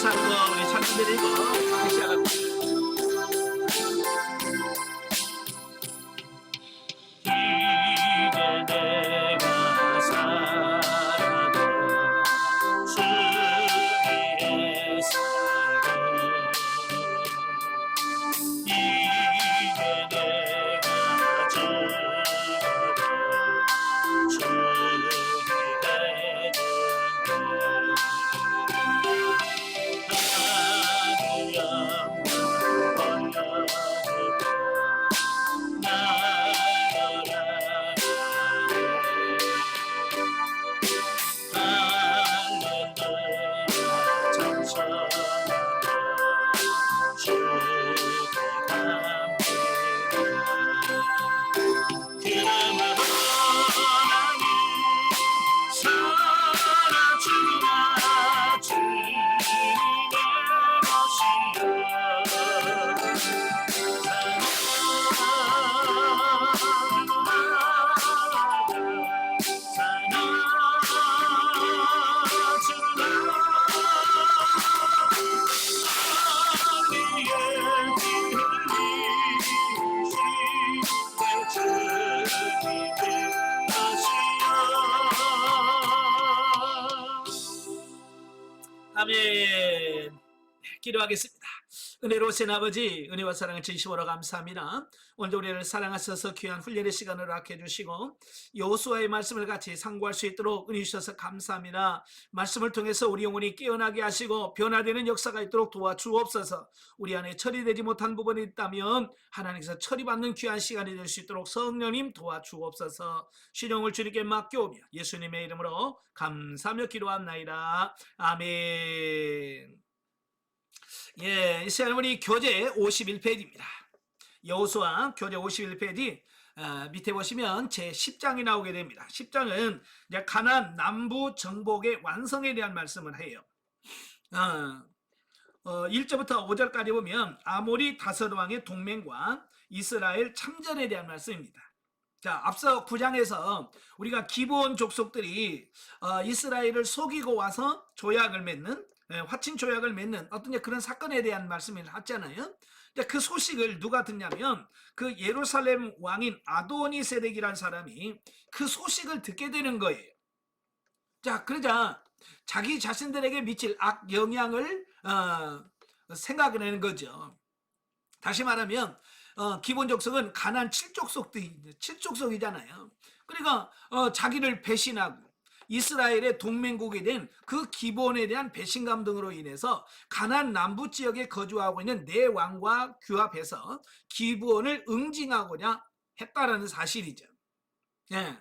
감사하고 우리 찬송 드리고 다시 시작합니다. 이제 내가 살아도 주 위에 살고 이제 내가 죽어도 주 위에 하늘 영광 올려드리고 아멘. 기도하겠습니다. 은혜로우신 아버지, 은혜와 사랑을 진심으로 감사합니다. 오늘도 우리를 사랑하셔서 귀한 훈련의 시간을 허락해 주시고 여호수아의 말씀을 같이 상고할 수 있도록 은혜 주셔서 감사합니다. 말씀을 통해서 우리 영혼이 깨어나게 하시고 변화되는 역사가 있도록 도와주옵소서. 우리 안에 처리되지 못한 부분이 있다면 하나님께서 처리받는 귀한 시간이 될 수 있도록 성령님 도와주옵소서. 신용을 주님께 맡겨오며 예수님의 이름으로 감사하며 기도합나이다. 아멘. 예, 이 시간 우리 교재 51페이지입니다. 여호수아 교재 51페이지 밑에 보시면 제 10장이 나오게 됩니다. 10장은 이제 가나안 남부 정복의 완성에 대한 말씀을 해요. 1절부터 5절까지 보면 아모리 다섯 왕의 동맹과 이스라엘 참전에 대한 말씀입니다. 자, 앞서 9장에서 우리가 기브온 족속들이 이스라엘을 속이고 와서 조약을 맺는 화친 조약을 맺는 어떤 그런 사건에 대한 말씀을 하잖아요. 그 소식을 누가 듣냐면 그 예루살렘 왕인 아도니세덱이라는 사람이 그 소식을 듣게 되는 거예요. 자, 그러자 자기 자신들에게 미칠 악 영향을 생각을 하는 거죠. 다시 말하면 기본 족속은 가나안 7족속이잖아요. 그러니까 자기를 배신하고 이스라엘의 동맹국이 된 그 기본에 대한 배신감 등으로 인해서 가나안 남부 지역에 거주하고 있는 네 왕과 규합해서 기브온을 응징하고자 했다라는 사실이죠. 예.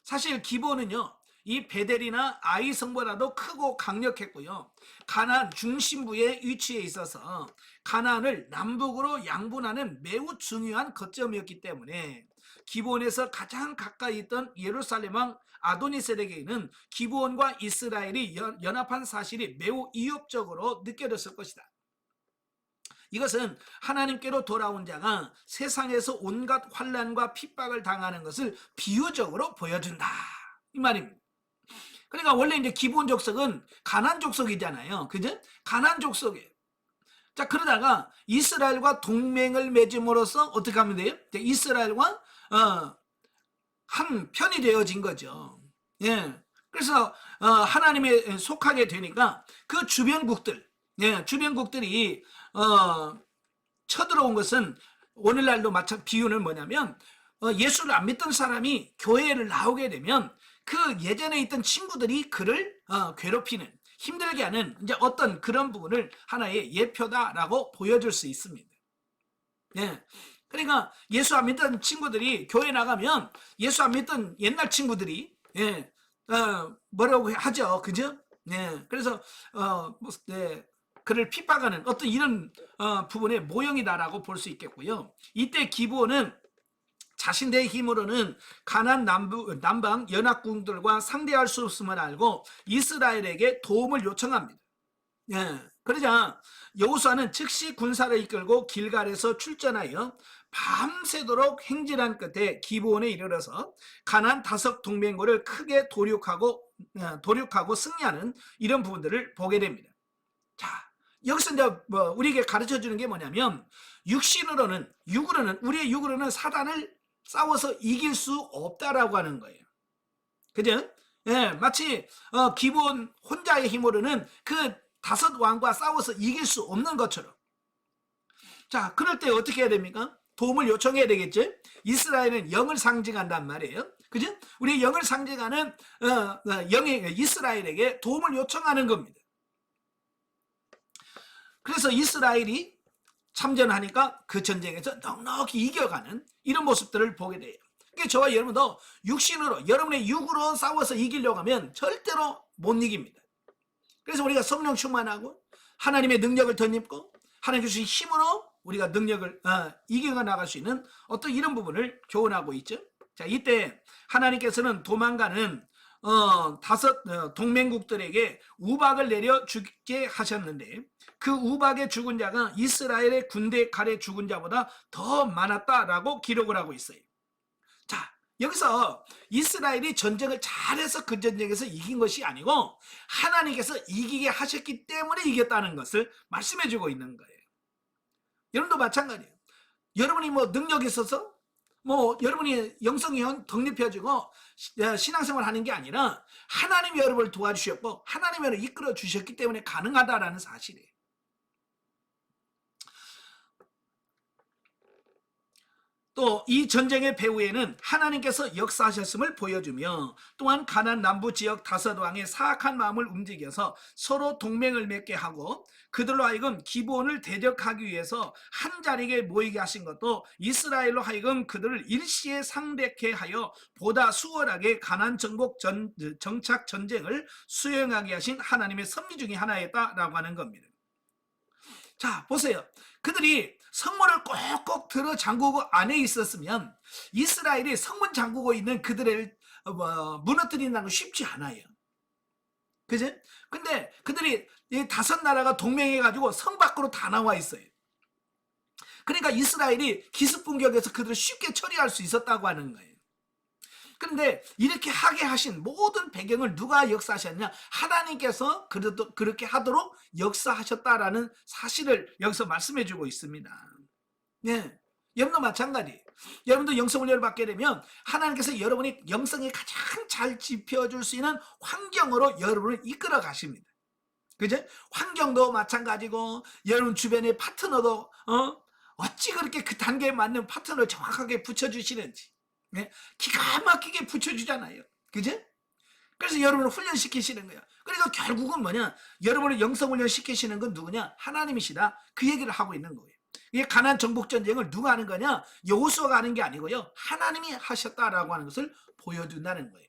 사실 기브온은요, 이 베델이나 아이 성보다도 크고 강력했고요. 가나안 중심부에 위치해 있어서 가나안을 남북으로 양분하는 매우 중요한 거점이었기 때문에 기브온에서 가장 가까이 있던 예루살렘 왕 아도니세덱에게는 기브온과 이스라엘이 연합한 사실이 매우 이협적으로 느껴졌을 것이다. 이것은 하나님께로 돌아온 자가 세상에서 온갖 환난과 핍박을 당하는 것을 비유적으로 보여준다, 이 말입니다. 그러니까 원래 이제 기브온 족속은 가나안 족속이잖아요. 그죠? 가나안 족속이에요. 자, 그러다가 이스라엘과 동맹을 맺음으로써 어떻게 하면 돼요? 이스라엘과 한 편이 되어진 거죠. 예. 그래서 하나님에 속하게 되니까 그 주변국들, 예, 주변국들이 쳐들어온 것은 오늘날도 마찬 비유는 뭐냐면 예수를 안 믿던 사람이 교회를 나오게 되면 그 예전에 있던 친구들이 그를 괴롭히는, 힘들게 하는 이제 어떤 그런 부분을 하나의 예표다라고 보여줄 수 있습니다. 예. 그러니까 예수 안 믿던 친구들이 교회 나가면 예수 안 믿던 옛날 친구들이 예, 뭐라고 하죠, 그죠? 예. 그래서 네, 그를 핍박하는 어떤 이런 부분의 모형이다라고 볼 수 있겠고요. 이때 기브온은 자신들의 힘으로는 가나안 남방 연합군들과 상대할 수 없음을 알고 이스라엘에게 도움을 요청합니다. 예, 그러자 여호수아는 즉시 군사를 이끌고 길갈에서 출전하여 밤새도록 행진한 끝에 기브온에 이르러서 가나안 다섯 동맹국을 크게 도륙하고 승리하는 이런 부분들을 보게 됩니다. 자, 여기서 이제 뭐 우리에게 가르쳐 주는 게 뭐냐면 육으로는 우리의 육으로는 사단을 싸워서 이길 수 없다라고 하는 거예요. 그죠? 예, 마치 기본 혼자의 힘으로는 그 다섯 왕과 싸워서 이길 수 없는 것처럼. 자, 그럴 때 어떻게 해야 됩니까? 도움을 요청해야 되겠죠? 이스라엘은 영을 상징한단 말이에요. 그죠? 우리 영을 상징하는 영의 이스라엘에게 도움을 요청하는 겁니다. 그래서 이스라엘이 참전하니까 그 전쟁에서 넉넉히 이겨가는 이런 모습들을 보게 돼요. 그러니까 저와 여러분도 육신으로, 여러분의 육으로 싸워서 이기려고 하면 절대로 못 이깁니다. 그래서 우리가 성령 충만하고 하나님의 능력을 덧입고 하나님 주신 힘으로 우리가 능력을 이겨 나갈 수 있는 어떤 이런 부분을 교훈하고 있죠. 자, 이때 하나님께서는 도망가는 다섯 동맹국들에게 우박을 내려 죽게 하셨는데 그 우박의 죽은 자가 이스라엘의 군대 칼에 죽은 자보다 더 많았다라고 기록을 하고 있어요. 자, 여기서 이스라엘이 전쟁을 잘해서 그 전쟁에서 이긴 것이 아니고 하나님께서 이기게 하셨기 때문에 이겼다는 것을 말씀해 주고 있는 거예요. 여러분도 마찬가지예요. 여러분이 뭐 능력이 있어서 뭐 여러분이 영성이 덕립해지고 신앙생활 하는 게 아니라 하나님이 여러분을 도와주셨고 하나님이 여러분을 이끌어 주셨기 때문에 가능하다라는 사실이에요. 또 이 전쟁의 배후에는 하나님께서 역사하셨음을 보여주며 또한 가나안 남부 지역 다섯 왕의 사악한 마음을 움직여서 서로 동맹을 맺게 하고 그들로 하여금 기브온을 대적하기 위해서 한 자리에 모이게 하신 것도 이스라엘로 하여금 그들을 일시에 상대케 하여 보다 수월하게 가나안 정복 정착 전쟁을 수행하게 하신 하나님의 섭리 중에 하나였다라고 하는 겁니다. 자, 보세요. 그들이 성문을 꼭꼭 들어 잠그고 안에 있었으면 이스라엘이 성문 잠그고 있는 그들을 무너뜨린다는 건 쉽지 않아요. 그죠? 근데 그들이 이 다섯 나라가 동맹해가지고 성 밖으로 다 나와 있어요. 그러니까 이스라엘이 기습공격에서 그들을 쉽게 처리할 수 있었다고 하는 거예요. 그런데 이렇게 하게 하신 모든 배경을 누가 역사하셨냐? 하나님께서 그렇게 하도록 역사하셨다라는 사실을 여기서 말씀해 주고 있습니다. 네. 여러분도 마찬가지. 여러분도 영성훈련을 받게 되면 하나님께서 여러분이 영성이 가장 잘 지펴줄 수 있는 환경으로 여러분을 이끌어 가십니다. 그죠? 환경도 마찬가지고 여러분 주변의 파트너도 어찌 그렇게 그 단계에 맞는 파트너를 정확하게 붙여주시는지 기가 막히게 붙여주잖아요. 그죠? 그래서 여러분을 훈련시키시는 거야. 그러니까 결국은 뭐냐? 여러분을 영성훈련 시키시는 건 누구냐? 하나님이시다. 그 얘기를 하고 있는 거예요. 이게 가나안 정복 전쟁을 누가 하는 거냐? 여호수아가 하는 게 아니고요. 하나님이 하셨다라고 하는 것을 보여준다는 거예요.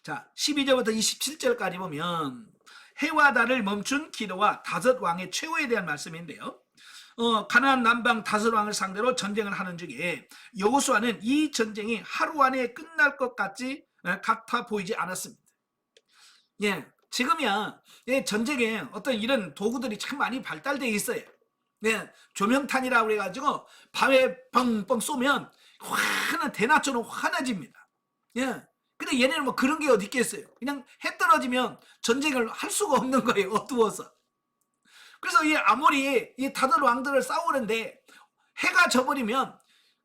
자, 12절부터 27절까지 보면 해와 달을 멈춘 기도와 다섯 왕의 최후에 대한 말씀인데요. 가나안 남방 다섯 왕을 상대로 전쟁을 하는 중에 여호수아는 이 전쟁이 하루 안에 끝날 것 같아 보이지 않았습니다. 예, 지금이야 전쟁에 어떤 이런 도구들이 참 많이 발달되어 있어요. 예, 조명탄이라고 해가지고 밤에 뻥뻥 쏘면 화는 대낮처럼 환해집니다. 예, 근데 얘네는 뭐 그런 게 어디 있겠어요. 그냥 해 떨어지면 전쟁을 할 수가 없는 거예요. 어두워서. 그래서 이 아모리 이 다들 왕들을 싸우는데 해가 져버리면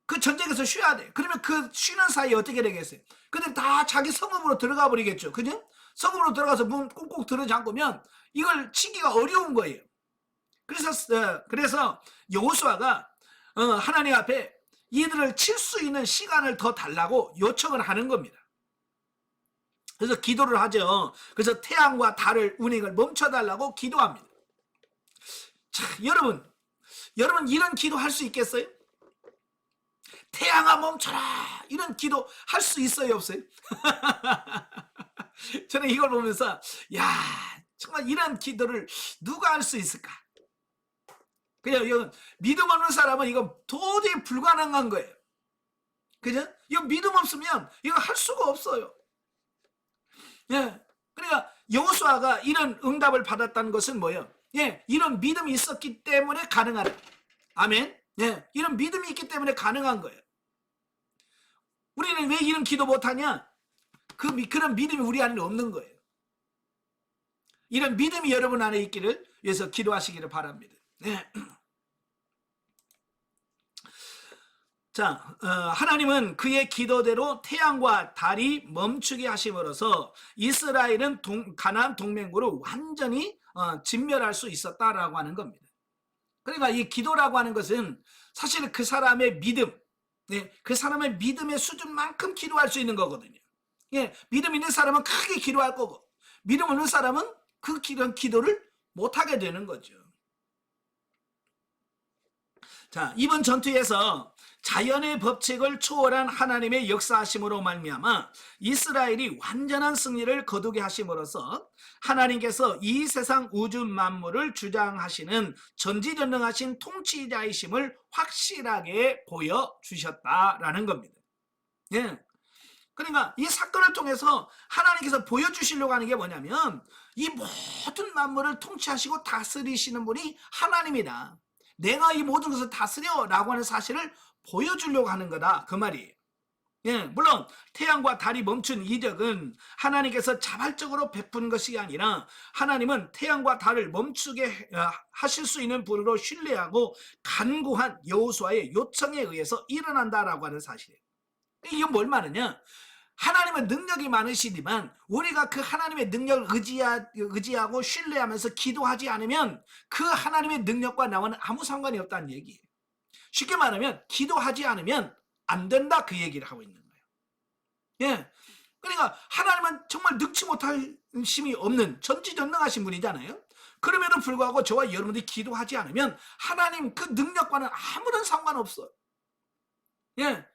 그 전쟁에서 쉬어야 돼. 그러면 그 쉬는 사이에 어떻게 되겠어요? 근데 다 자기 성읍으로 들어가 버리겠죠. 그죠? 성읍으로 들어가서 문 꽁꽁 들어잠그면 이걸 치기가 어려운 거예요. 그래서 여호수아가 하나님 앞에 이들을 칠 수 있는 시간을 더 달라고 요청을 하는 겁니다. 그래서 기도를 하죠. 그래서 태양과 달을 운행을 멈춰달라고 기도합니다. 자, 여러분 이런 기도 할 수 있겠어요? 태양아 멈춰라 이런 기도 할 수 있어요 없어요? 저는 이걸 보면서 야 정말 이런 기도를 누가 할 수 있을까? 그냥 이건 믿음 없는 사람은 이건 도저히 불가능한 거예요. 그죠? 이거 믿음 없으면 이거 할 수가 없어요. 예, 그러니까 여호수아가 이런 응답을 받았다는 것은 뭐예요? 예, 이런 믿음이 있었기 때문에 가능하다. 아멘. 예, 이런 믿음이 있기 때문에 가능한 거예요. 우리는 왜 이런 기도 못하냐? 그런 믿음이 우리 안에 없는 거예요. 이런 믿음이 여러분 안에 있기를 위해서 기도하시기를 바랍니다. 네. 자, 하나님은 그의 기도대로 태양과 달이 멈추게 하심으로써 이스라엘은 가나안 동맹국을 완전히 진멸할 수 있었다라고 하는 겁니다. 그러니까 이 기도라고 하는 것은 사실 그 사람의 믿음, 네, 그 사람의 믿음의 수준만큼 기도할 수 있는 거거든요. 예, 믿음 있는 사람은 크게 기도할 거고, 믿음 없는 사람은 그 기도를 못하게 되는 거죠. 자, 이번 전투에서 자연의 법칙을 초월한 하나님의 역사하심으로 말미암아 이스라엘이 완전한 승리를 거두게 하심으로써 하나님께서 이 세상 우주 만물을 주장하시는 전지전능하신 통치자이심을 확실하게 보여주셨다라는 겁니다. 예. 그러니까 이 사건을 통해서 하나님께서 보여주시려고 하는 게 뭐냐면 이 모든 만물을 통치하시고 다스리시는 분이 하나님이다. 내가 이 모든 것을 다스려 라고 하는 사실을 보여주려고 하는 거다, 그 말이에요. 예, 물론 태양과 달이 멈춘 이적은 하나님께서 자발적으로 베푼 것이 아니라 하나님은 태양과 달을 멈추게 하실 수 있는 분으로 신뢰하고 간구한 여호수아의 요청에 의해서 일어난다라고 하는 사실이에요. 이건 뭘 말하냐? 하나님은 능력이 많으시지만 우리가 그 하나님의 능력을 의지하고 신뢰하면서 기도하지 않으면 그 하나님의 능력과 나와는 아무 상관이 없다는 얘기예요. 쉽게 말하면 기도하지 않으면 안 된다, 그 얘기를 하고 있는 거예요. 예. 그러니까 하나님은 정말 능치 못할 힘이 없는 전지전능하신 분이잖아요. 그럼에도 불구하고 저와 여러분들이 기도하지 않으면 하나님 그 능력과는 아무런 상관없어요. 예.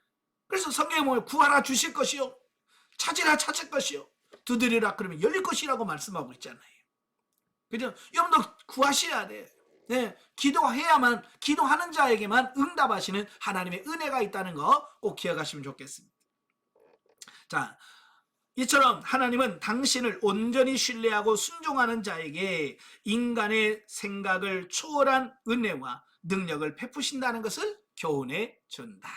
그래서 성경에 보면 구하라 주실 것이요, 찾으라 찾을 것이요, 두드리라 그러면 열릴 것이라고 말씀하고 있잖아요. 그죠? 여러분도 구하셔야 돼. 네, 기도해야만, 기도하는 자에게만 응답하시는 하나님의 은혜가 있다는 거 꼭 기억하시면 좋겠습니다. 자, 이처럼 하나님은 당신을 온전히 신뢰하고 순종하는 자에게 인간의 생각을 초월한 은혜와 능력을 베푸신다는 것을 교훈해 준다.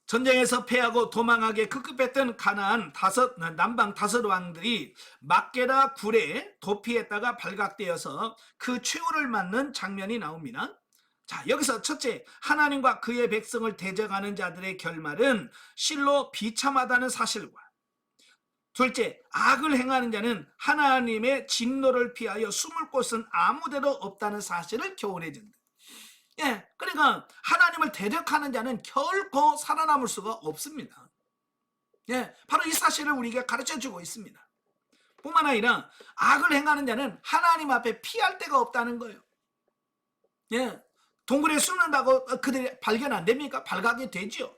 전쟁에서 패하고 도망하게 급급했던 가나안 남방 5왕들이 막게다 굴에 도피했다가 발각되어서 그 최후를 맞는 장면이 나옵니다. 자, 여기서 첫째, 하나님과 그의 백성을 대적하는 자들의 결말은 실로 비참하다는 사실과, 둘째, 악을 행하는 자는 하나님의 진노를 피하여 숨을 곳은 아무데도 없다는 사실을 교훈해 준다. 예, 그러니까 하나님을 대적하는 자는 결코 살아남을 수가 없습니다. 예, 바로 이 사실을 우리에게 가르쳐주고 있습니다. 뿐만 아니라 악을 행하는 자는 하나님 앞에 피할 데가 없다는 거예요. 예, 동굴에 숨는다고 그들이 발견 안 됩니까? 발각이 되죠.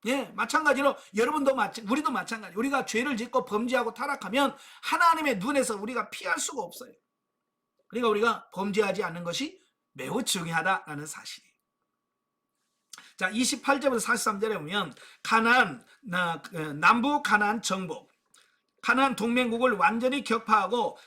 예, 마찬가지로 여러분도 우리도 마찬가지. 우리가 죄를 짓고 범죄하고 타락하면 하나님의 눈에서 우리가 피할 수가 없어요. 그러니까 우리가 범죄하지 않는 것이 매우 중요하다라는 사실이에요. 자, 28절부터 43절에 보면 남부 가나안 정복, 가나안 동맹국을 완전히 격파하고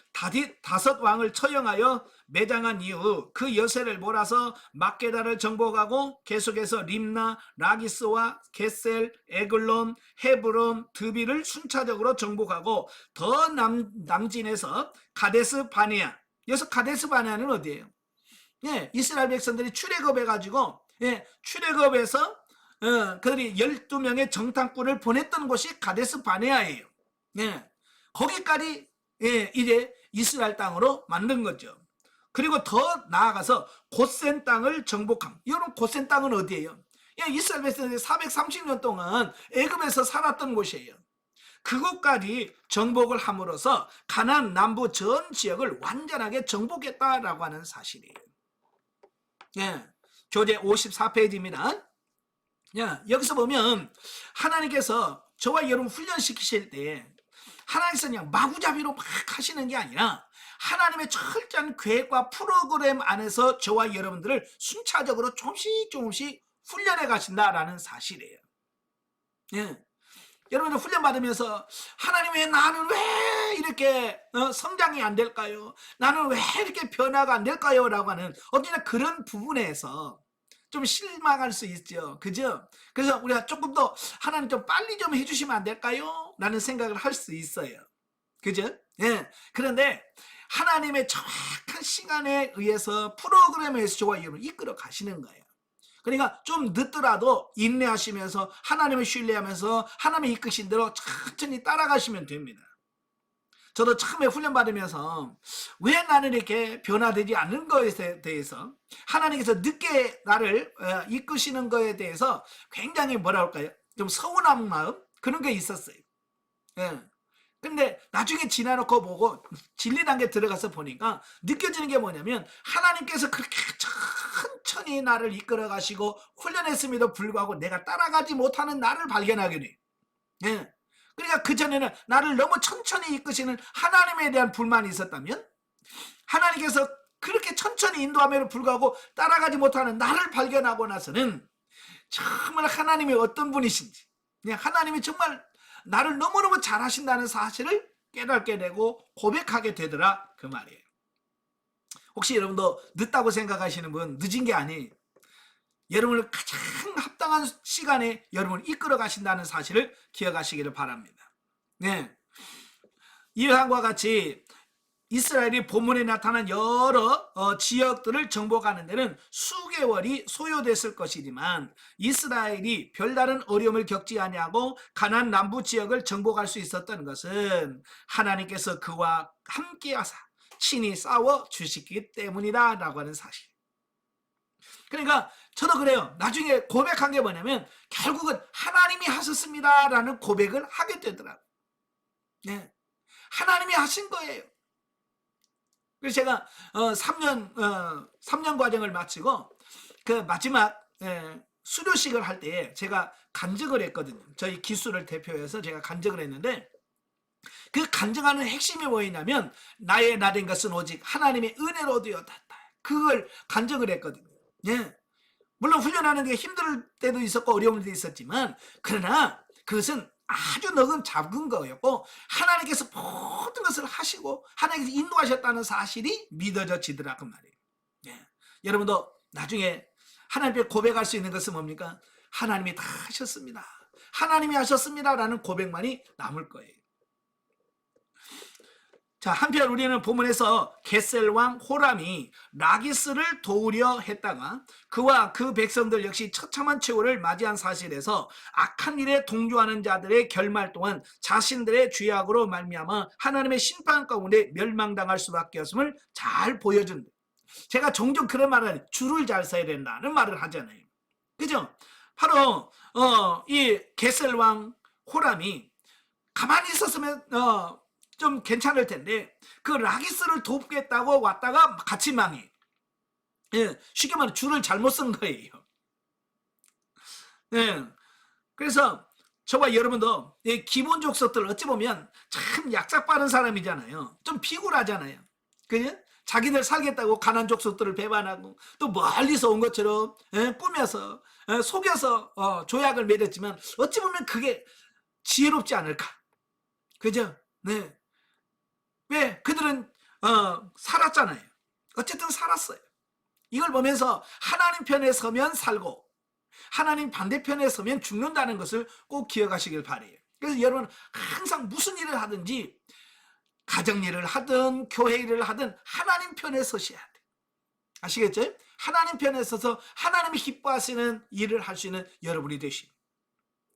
다섯 왕을 처형하여 매장한 이후 그 여세를 몰아서 막게다를 정복하고 계속해서 림나, 라기스와 게셀, 에글론, 헤브론, 드비를 순차적으로 정복하고 더 남진에서 가데스 바네아, 여기서 가데스 바네아는 어디예요? 예, 이스라엘 백성들이 출애굽해가지고, 예, 출애굽해서 그들이 12명의 정탐꾼을 보냈던 곳이 가데스 바네아예요. 예, 거기까지 이제 이스라엘 땅으로 만든 거죠. 그리고 더 나아가서 고센 땅을 정복함. 여러분, 고센 땅은 어디예요? 예, 이스라엘 백성들이 430년 동안 애굽에서 살았던 곳이에요. 그곳까지 정복을 함으로써 가나안 남부 전 지역을 완전하게 정복했다라고 하는 사실이에요. 예, 교재 54페이지입니다. 야, 여기서 보면 하나님께서 저와 여러분 훈련시키실 때 하나님께서 그냥 마구잡이로 막 하시는 게 아니라 하나님의 철저한 계획과 프로그램 안에서 저와 여러분들을 순차적으로 조금씩 훈련해 가신다라는 사실이에요. 예. 여러분들 훈련 받으면서 하나님 왜 나는 왜 이렇게 성장이 안 될까요? 나는 왜 이렇게 변화가 안 될까요? 라고 하는 언제나 그런 부분에서 좀 실망할 수 있죠. 그죠? 그래서 우리가 조금 더 하나님 좀 빨리 좀 해주시면 안 될까요? 라는 생각을 할 수 있어요. 그죠? 예. 그런데 하나님의 정확한 시간에 의해서 프로그램에서 저와 여러분을 이끌어 가시는 거예요. 그러니까 좀 늦더라도 인내하시면서 하나님을 신뢰하면서 하나님의 이끄신 대로 천천히 따라가시면 됩니다. 저도 처음에 훈련 받으면서 왜 나는 이렇게 변화되지 않는 것에 대해서 하나님께서 늦게 나를 이끄시는 것에 대해서 굉장히 뭐라 할까요? 좀 서운한 마음 그런 게 있었어요. 예. 근데 나중에 지나놓고 보고 진리 단계 들어가서 보니까 느껴지는 게 뭐냐면 하나님께서 그렇게 천천히 나를 이끌어 가시고 훈련했음에도 불구하고 내가 따라가지 못하는 나를 발견하게 돼. 예. 그러니까 그전에는 나를 너무 천천히 이끄시는 하나님에 대한 불만이 있었다면 하나님께서 그렇게 천천히 인도함에도 불구하고 따라가지 못하는 나를 발견하고 나서는 정말 하나님이 어떤 분이신지 하나님이 정말 나를 너무너무 잘하신다는 사실을 깨닫게 되고 고백하게 되더라 그 말이에요. 혹시 여러분도 늦다고 생각하시는 분 늦은 게 아니에요. 여러분을 가장 합당한 시간에 여러분을 이끌어 가신다는 사실을 기억하시기를 바랍니다. 네. 이러한과 같이 이스라엘이 본문에 나타난 여러 지역들을 정복하는 데는 수개월이 소요됐을 것이지만 이스라엘이 별다른 어려움을 겪지 아니하고 가나안 남부 지역을 정복할 수 있었던 것은 하나님께서 그와 함께하사 친히 싸워 주시기 때문이다 라고 하는 사실. 그러니까 저도 그래요. 나중에 고백한 게 뭐냐면 결국은 하나님이 하셨습니다 라는 고백을 하게 되더라고요. 네. 하나님이 하신 거예요. 그래서 제가 3년 과정을 마치고 그 마지막 수료식을 할 때 제가 간증을 했거든요. 저희 기수를 대표해서 제가 간증을 했는데 그 간증하는 핵심이 뭐였냐면 나의 나된 것은 오직 하나님의 은혜로 되었다. 그걸 간증을 했거든요. 예. 물론 훈련하는 게 힘들 때도 있었고 어려운 때도 있었지만 그러나 그것은 아주 너금 작은 거였고 하나님께서 모든 것을 하시고 하나님께서 인도하셨다는 사실이 믿어지더라 그 말이에요. 예. 여러분도 나중에 하나님께 고백할 수 있는 것은 뭡니까? 하나님이 다 하셨습니다. 하나님이 하셨습니다 라는 고백만이 남을 거예요. 자, 한편 우리는 본문에서 겟셀 왕 호람이 라기스를 도우려 했다가 그와 그 백성들 역시 처참한 최후를 맞이한 사실에서 악한 일에 동조하는 자들의 결말 동안 자신들의 죄악으로 말미암아 하나님의 심판 가운데 멸망당할 수밖에 없음을 잘 보여준다. 제가 종종 그런 말을 줄을 잘 서야 된다는 말을 하잖아요. 그죠? 바로 이 겟셀 왕 호람이 가만히 있었으면 좀 괜찮을 텐데 그 라기스를 돕겠다고 왔다가 같이 망해. 예, 쉽게 말해 줄을 잘못 쓴 거예요. 예, 그래서 저와 여러분도 기본 족속들 어찌 보면 참 약삭 빠른 사람이잖아요. 좀 피곤하잖아요. 그죠? 자기들 살겠다고 가난 족속들을 배반하고 또 멀리서 온 것처럼 꾸며서 속여서 조약을 맺었지만 어찌 보면 그게 지혜롭지 않을까. 그죠? 네. 왜? 그들은 살았잖아요. 어쨌든 살았어요. 이걸 보면서 하나님 편에 서면 살고 하나님 반대편에 서면 죽는다는 것을 꼭 기억하시길 바라요. 그래서 여러분 항상 무슨 일을 하든지 가정일을 하든 교회 일을 하든 하나님 편에 서셔야 돼요. 아시겠죠? 하나님 편에 서서 하나님이 기뻐하시는 일을 할 수 있는 여러분이 되십니다.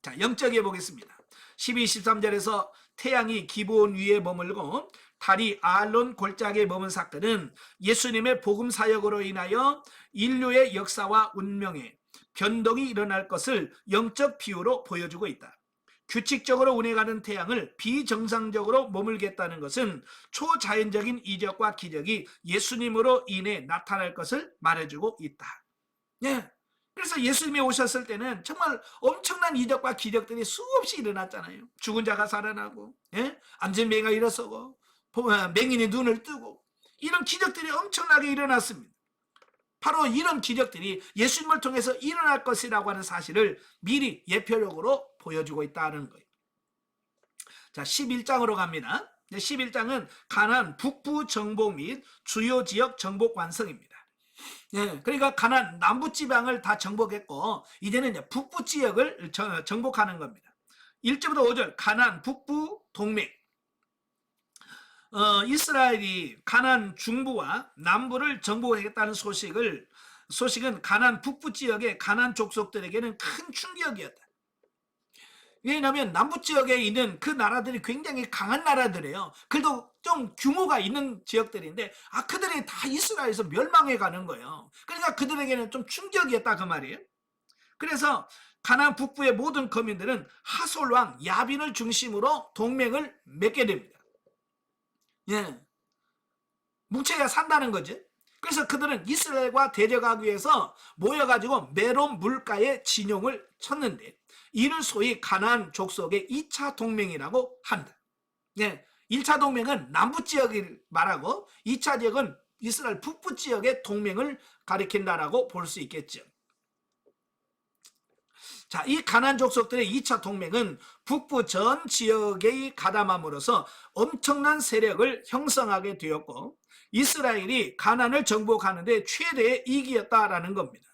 자, 영적에 보겠습니다. 12, 13절에서 태양이 기브온 위에 머물고 달이 아알론 골짜기에 머문 사건은 예수님의 복음 사역으로 인하여 인류의 역사와 운명에 변동이 일어날 것을 영적 비유로 보여주고 있다. 규칙적으로 운행하는 태양을 비정상적으로 머물겠다는 것은 초자연적인 이적과 기적이 예수님으로 인해 나타날 것을 말해주고 있다. 예. 그래서 예수님이 오셨을 때는 정말 엄청난 이적과 기적들이 수없이 일어났잖아요. 죽은 자가 살아나고, 안전뱅이가 일어서고, 맹인이 눈을 뜨고, 이런 기적들이 엄청나게 일어났습니다. 바로 이런 기적들이 예수님을 통해서 일어날 것이라고 하는 사실을 미리 예표적으로 보여주고 있다는 거예요. 자, 11장으로 갑니다. 11장은 가나안 북부 정복 및 주요 지역 정복 완성입니다. 예, 그러니까 가나안 남부 지방을 다 정복했고 이제는 이제 북부 지역을 정복하는 겁니다. 1절부터 5절 가나안 북부 동맹. 이스라엘이 가나안 중부와 남부를 정복하겠다는 소식은 가나안 북부 지역의 가나안 족속들에게는 큰 충격이었다. 왜냐하면 남부 지역에 있는 그 나라들이 굉장히 강한 나라들이에요. 그래도 좀 규모가 있는 지역들인데 그들이 다 이스라엘에서 멸망해 가는 거예요. 그러니까 그들에게는 좀 충격이었다 그 말이에요. 그래서 가나안 북부의 모든 거민들은 하솔 왕 야빈을 중심으로 동맹을 맺게 됩니다. 예, 뭉쳐야 산다는 거지. 그래서 그들은 이스라엘과 대적하기 위해서 모여가지고 메론 물가에 진용을 쳤는데 이를 소위 가나안 족속의 2차 동맹이라고 한다. 예, 1차 동맹은 남부 지역을 말하고 2차 지역은 이스라엘 북부 지역의 동맹을 가리킨다라고 볼 수 있겠죠. 자, 이 가나안 족속들의 2차 동맹은 북부 전 지역에 가담함으로써 엄청난 세력을 형성하게 되었고 이스라엘이 가나안을 정복하는데 최대의 이익이었다라는 겁니다.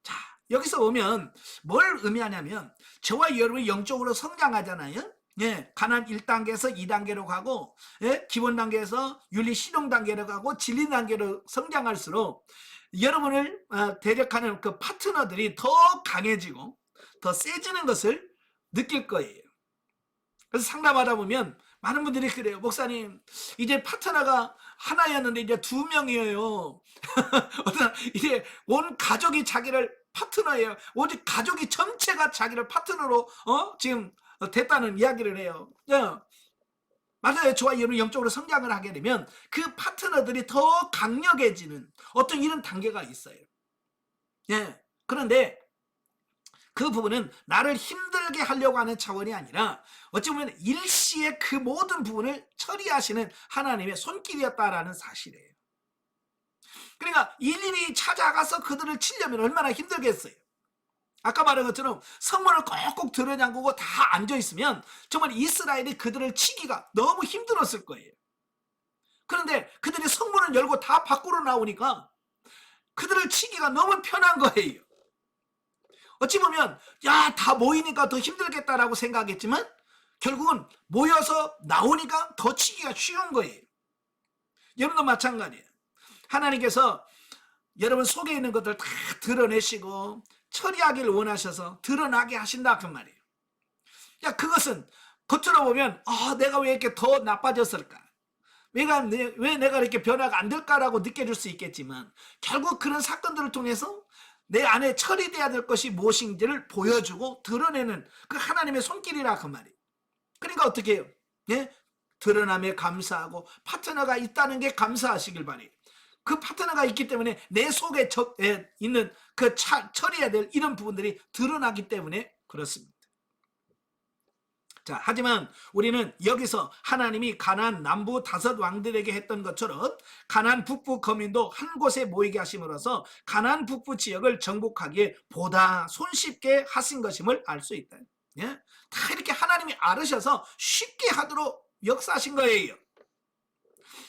자, 여기서 보면 뭘 의미하냐면 저와 여러분이 영적으로 성장하잖아요. 예, 가나안 1단계에서 2단계로 가고 예, 기본 단계에서 윤리 실용 단계로 가고 진리 단계로 성장할수록 여러분을 대적하는 그 파트너들이 더 강해지고 더 세지는 것을 느낄 거예요. 그래서 상담하다 보면 많은 분들이 그래요. 목사님, 이제 파트너가 하나였는데 이제 2명이에요. 이제 온 가족이 자기를 파트너예요. 온 가족이 전체가 자기를 파트너로 지금 됐다는 이야기를 해요. 맞아요. 저와 여러분 영적으로 성장을 하게 되면 그 파트너들이 더 강력해지는 어떤 이런 단계가 있어요. 예. 그런데 그 부분은 나를 힘들게 하려고 하는 차원이 아니라 어찌 보면 일시에 그 모든 부분을 처리하시는 하나님의 손길이었다라는 사실이에요. 그러니까 일일이 찾아가서 그들을 치려면 얼마나 힘들겠어요. 아까 말한 것처럼 성문을 꼭꼭 들여잠그고 다 앉아있으면 정말 이스라엘이 그들을 치기가 너무 힘들었을 거예요. 그런데 그들이 성문을 열고 다 밖으로 나오니까 그들을 치기가 너무 편한 거예요. 어찌 보면 다 모이니까 더 힘들겠다라고 생각했지만 결국은 모여서 나오니까 더 치기가 쉬운 거예요. 여러분도 마찬가지예요. 하나님께서 여러분 속에 있는 것들 다 드러내시고 처리하기를 원하셔서 드러나게 하신다 그 말이에요. 그것은 겉으로 보면 내가 왜 이렇게 더 나빠졌을까? 왜 내가 이렇게 변화가 안 될까라고 느껴질 수 있겠지만 결국 그런 사건들을 통해서 내 안에 처리돼야 될 것이 무엇인지를 보여주고 드러내는 그 하나님의 손길이라 그 말이에요. 그러니까 어떻게 해요? 예? 드러남에 감사하고 파트너가 있다는 게 감사하시길 바래요. 그 파트너가 있기 때문에 내 속에 있는 그 처리해야 될 이런 부분들이 드러나기 때문에 그렇습니다. 자, 하지만 우리는 여기서 하나님이 가나안 남부 5 왕들에게 했던 것처럼 가나안 북부 거민도 한 곳에 모이게 하심으로써 가나안 북부 지역을 정복하기에 보다 손쉽게 하신 것임을 알 수 있다. 예? 다 이렇게 하나님이 알으셔서 쉽게 하도록 역사하신 거예요.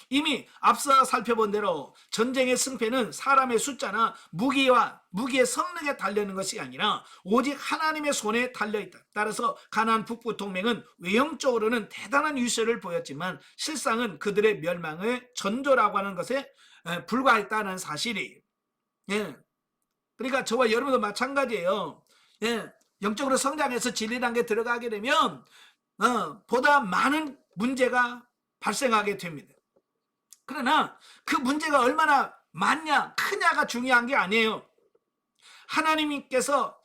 이미 앞서 살펴본 대로 전쟁의 승패는 사람의 숫자나 무기의 성능에 달려있는 것이 아니라 오직 하나님의 손에 달려있다. 따라서 가나안 북부 동맹은 외형적으로는 대단한 유세를 보였지만 실상은 그들의 멸망의 전조라고 하는 것에 불과했다는 사실이에요. 예. 그러니까 저와 여러분도 마찬가지예요. 예. 영적으로 성장해서 진리 단계에 들어가게 되면 보다 많은 문제가 발생하게 됩니다. 그러나 그 문제가 얼마나 많냐 크냐가 중요한 게 아니에요. 하나님께서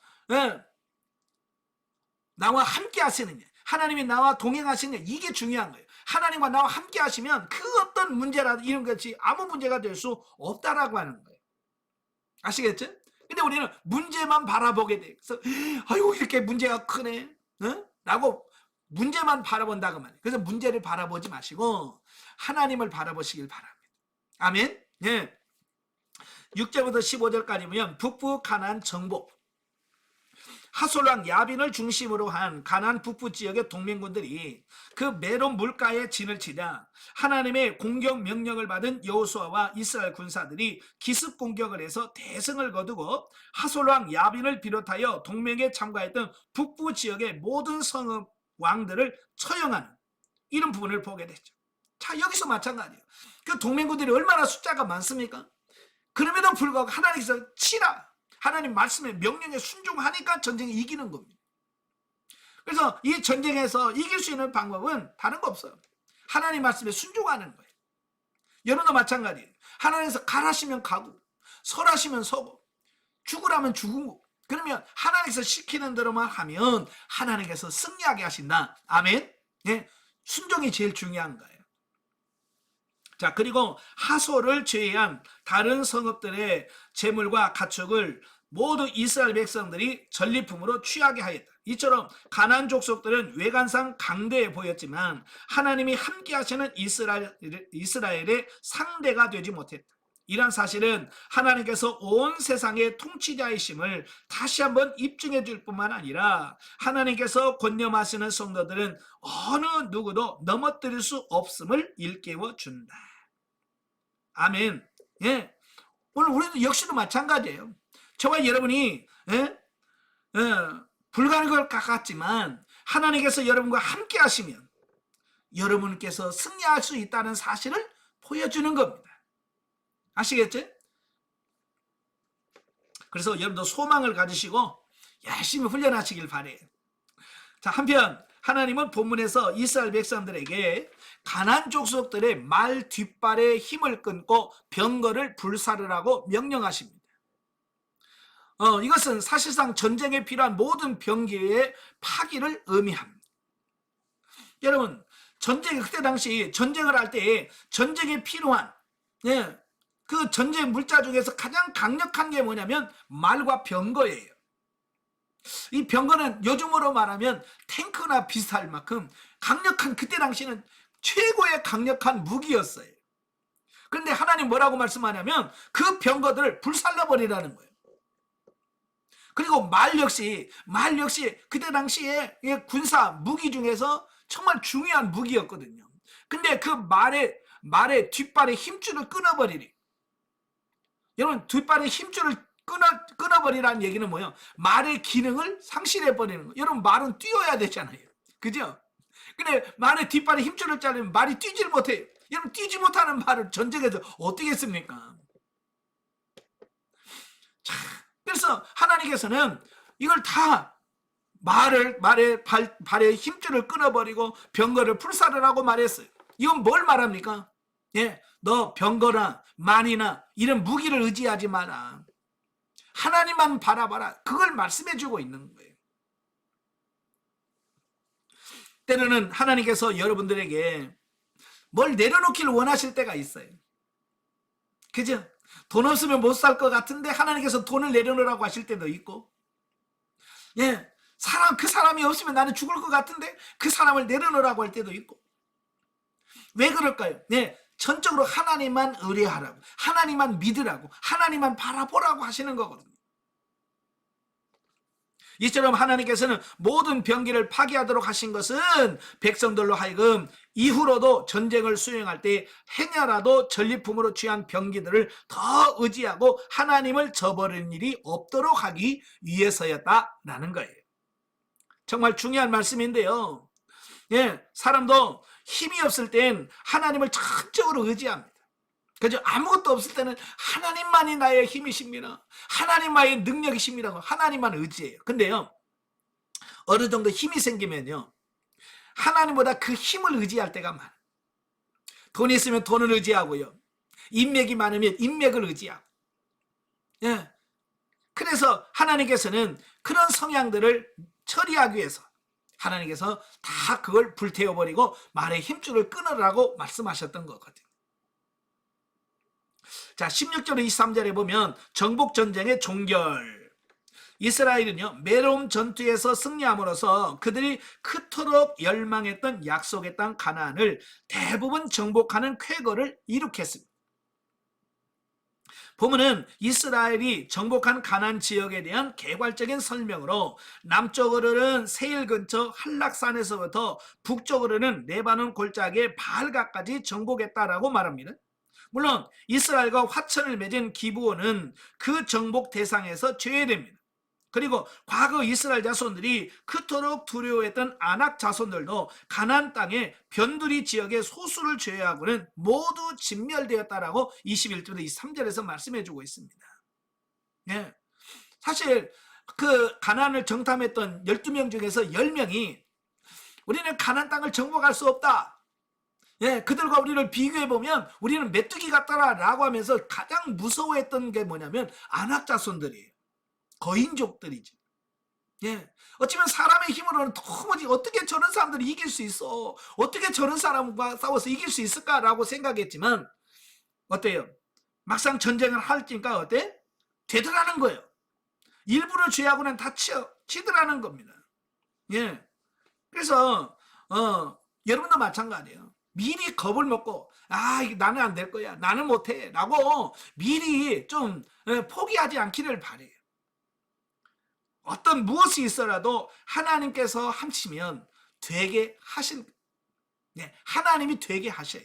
나와 함께 하시느냐, 하나님이 나와 동행하시느냐, 이게 중요한 거예요. 하나님과 나와 함께 하시면 그 어떤 문제라도 이런 것이 아무 문제가 될 수 없다라고 하는 거예요. 아시겠죠? 근데 우리는 문제만 바라보게 돼. 그래서 아이고 이렇게 문제가 크네 라고 문제만 바라본다고 말이에요. 그래서 문제를 바라보지 마시고 하나님을 바라보시길 바랍니다. 아멘. 예. 6절부터 15절까지면 북부 가나안 정복, 하솔왕 야빈을 중심으로 한 가나안 북부 지역의 동맹군들이 그 메론 물가에 진을 치자 하나님의 공격 명령을 받은 여호수아와 이스라엘 군사들이 기습 공격을 해서 대승을 거두고 하솔왕 야빈을 비롯하여 동맹에 참가했던 북부 지역의 모든 성읍 왕들을 처형하는 이런 부분을 보게 됐죠. 자, 여기서 마찬가지예요. 그 동맹군들이 얼마나 숫자가 많습니까? 그럼에도 불구하고 하나님께서 치라, 하나님 말씀에 명령에 순종하니까 전쟁에 이기는 겁니다. 그래서 이 전쟁에서 이길 수 있는 방법은 다른 거 없어요. 하나님 말씀에 순종하는 거예요. 여러분도 마찬가지예요. 하나님께서 가라시면 가고 설하시면 서고 죽으라면 죽고, 그러면 하나님께서 시키는 대로만 하면 하나님께서 승리하게 하신다. 아멘. 예, 순종이 제일 중요한 거예요. 자, 그리고 하솔을 제외한 다른 성읍들의 재물과 가축을 모두 이스라엘 백성들이 전리품으로 취하게 하였다. 이처럼 가나안 족속들은 외관상 강대해 보였지만 하나님이 함께 하시는 이스라엘의 상대가 되지 못했다. 이런 사실은 하나님께서 온 세상의 통치자이심을 다시 한번 입증해 줄 뿐만 아니라 하나님께서 권념하시는 성도들은 어느 누구도 넘어뜨릴 수 없음을 일깨워 준다. 아멘. 예. 오늘 우리도 역시도 마찬가지예요. 저와 여러분이 불가능할 것 같지만 하나님께서 여러분과 함께 하시면 여러분께서 승리할 수 있다는 사실을 보여주는 겁니다. 아시겠죠? 그래서 여러분도 소망을 가지시고 열심히 훈련하시길 바래요. 자, 한편 하나님은 본문에서 이스라엘 백성들에게 가나안 족속들의 말 뒷발에 힘을 끊고 병거를 불사르라고 명령하십니다. 이것은 사실상 전쟁에 필요한 모든 병기의 파기를 의미합니다. 여러분, 그때 당시 전쟁을 할 때 전쟁에 필요한 그 전쟁 물자 중에서 가장 강력한 게 뭐냐면 말과 병거예요. 이 병거는 요즘으로 말하면 탱크나 비슷할 만큼 강력한, 그때 당시는 최고의 강력한 무기였어요. 그런데 하나님 뭐라고 말씀하냐면 그 병거들을 불살라버리라는 거예요. 그리고 말 역시 그때 당시에 군사 무기 중에서 정말 중요한 무기였거든요. 근데 그 말의 뒷발의 힘줄을 끊어버리리. 여러분, 뒷발의 힘줄을 끊어버리라는 얘기는 뭐예요? 말의 기능을 상실해버리는 거예요. 여러분, 말은 뛰어야 되잖아요. 그죠? 근데 말의 뒷발의 힘줄을 자르면 말이 뛰질 못해요. 여러분, 뛰지 못하는 말을 전쟁에서 어떻게 했습니까? 자, 그래서 하나님께서는 이걸 다 말의 발의 힘줄을 끊어버리고 병거를 불사르라고 말했어요. 이건 뭘 말합니까? 너 병거나 만이나 이런 무기를 의지하지 마라. 하나님만 바라봐라. 그걸 말씀해주고 있는 거예요. 때로는 하나님께서 여러분들에게 뭘 내려놓기를 원하실 때가 있어요. 그죠? 돈 없으면 못 살 것 같은데 하나님께서 돈을 내려놓으라고 하실 때도 있고, 그 사람이 없으면 나는 죽을 것 같은데 그 사람을 내려놓으라고 할 때도 있고. 왜 그럴까요? 전적으로 하나님만 의뢰하라고, 하나님만 믿으라고, 하나님만 바라보라고 하시는 거거든요. 이처럼 하나님께서는 모든 병기를 파괴하도록 하신 것은 백성들로 하여금 이후로도 전쟁을 수행할 때 행여라도 전리품으로 취한 병기들을 더 의지하고 하나님을 저버리는 일이 없도록 하기 위해서였다라는 거예요. 정말 중요한 말씀인데요. 사람도 힘이 없을 땐 하나님을 전적으로 의지합니다. 그죠? 아무것도 없을 때는 하나님만이 나의 힘이십니다. 하나님만의 능력이십니다. 하나님만 의지해요. 근데요, 어느 정도 힘이 생기면요, 하나님보다 그 힘을 의지할 때가 많아요. 돈이 있으면 돈을 의지하고요, 인맥이 많으면 인맥을 의지하고. 그래서 하나님께서는 그런 성향들을 처리하기 위해서 하나님께서 다 그걸 불태워버리고 말의 힘줄을 끊으라고 말씀하셨던 거거든요. 자, 16절 23절에 보면 정복전쟁의 종결. 이스라엘은요, 메롬 전투에서 승리함으로써 그들이 그토록 열망했던 약속의 땅 가나안을 대부분 정복하는 쾌거를 이룩했습니다. 보면은 이스라엘이 정복한 가나안 지역에 대한 개괄적인 설명으로 남쪽으로는 세일 근처 한락산에서부터 북쪽으로는 레바논 골짜기의 바알가까지 정복했다라고 말합니다. 물론 이스라엘과 화천을 맺은 기브온은 그 정복 대상에서 제외됩니다. 그리고 과거 이스라엘 자손들이 그토록 두려워했던 아낙 자손들도 가나안 땅의 변두리 지역의 소수를 제외하고는 모두 진멸되었다라고 21절부터 23절에서 말씀해 주고 있습니다. 예. 사실 그 가나안을 정탐했던 12명 중에서 10명이 우리는 가나안 땅을 정복할 수 없다. 예, 그들과 우리를 비교해 보면 우리는 메뚜기 같다라고 하면서 가장 무서워했던 게 뭐냐면 아낙 자손들이에요. 거인족들이지. 예, 어쩌면 사람의 힘으로는 도무지 어떻게 저런 사람들이 이길 수 있어? 어떻게 저런 사람과 싸워서 이길 수 있을까라고 생각했지만 어때요? 막상 전쟁을 할지니까 어때? 되더라는 거예요. 일부러 죄하고는 다 치더라는 겁니다. 예, 그래서 여러분도 마찬가지예요. 미리 겁을 먹고 나는 안 될 거야, 나는 못해 라고 미리 좀 포기하지 않기를 바래요. 어떤 무엇이 있어라도 하나님께서 하시면 되게 하실, 하나님이 되게 하셔요.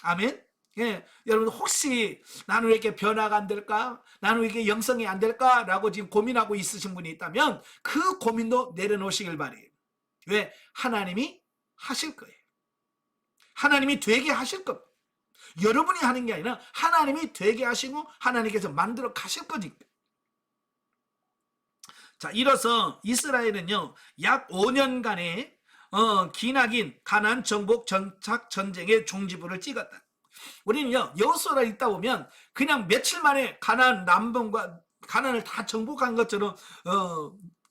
아멘. 예, 여러분 혹시 나는 왜 이렇게 변화가 안 될까? 나는 왜 이렇게 영성이 안 될까? 라고 지금 고민하고 있으신 분이 있다면 그 고민도 내려놓으시길 바래요. 왜? 하나님이 하실 거예요. 하나님이 되게 하실 겁니다. 여러분이 하는 게 아니라 하나님이 되게 하시고 하나님께서 만들어 가실 거니까. 자, 이로써 이스라엘은요 약 5년간의 기나긴 가나안 정복 정착 전쟁의 종지부를 찍었다. 우리는요 여호수아를 읽다 보면 그냥 며칠 만에 가나안 남북과 가나안을 다 정복한 것처럼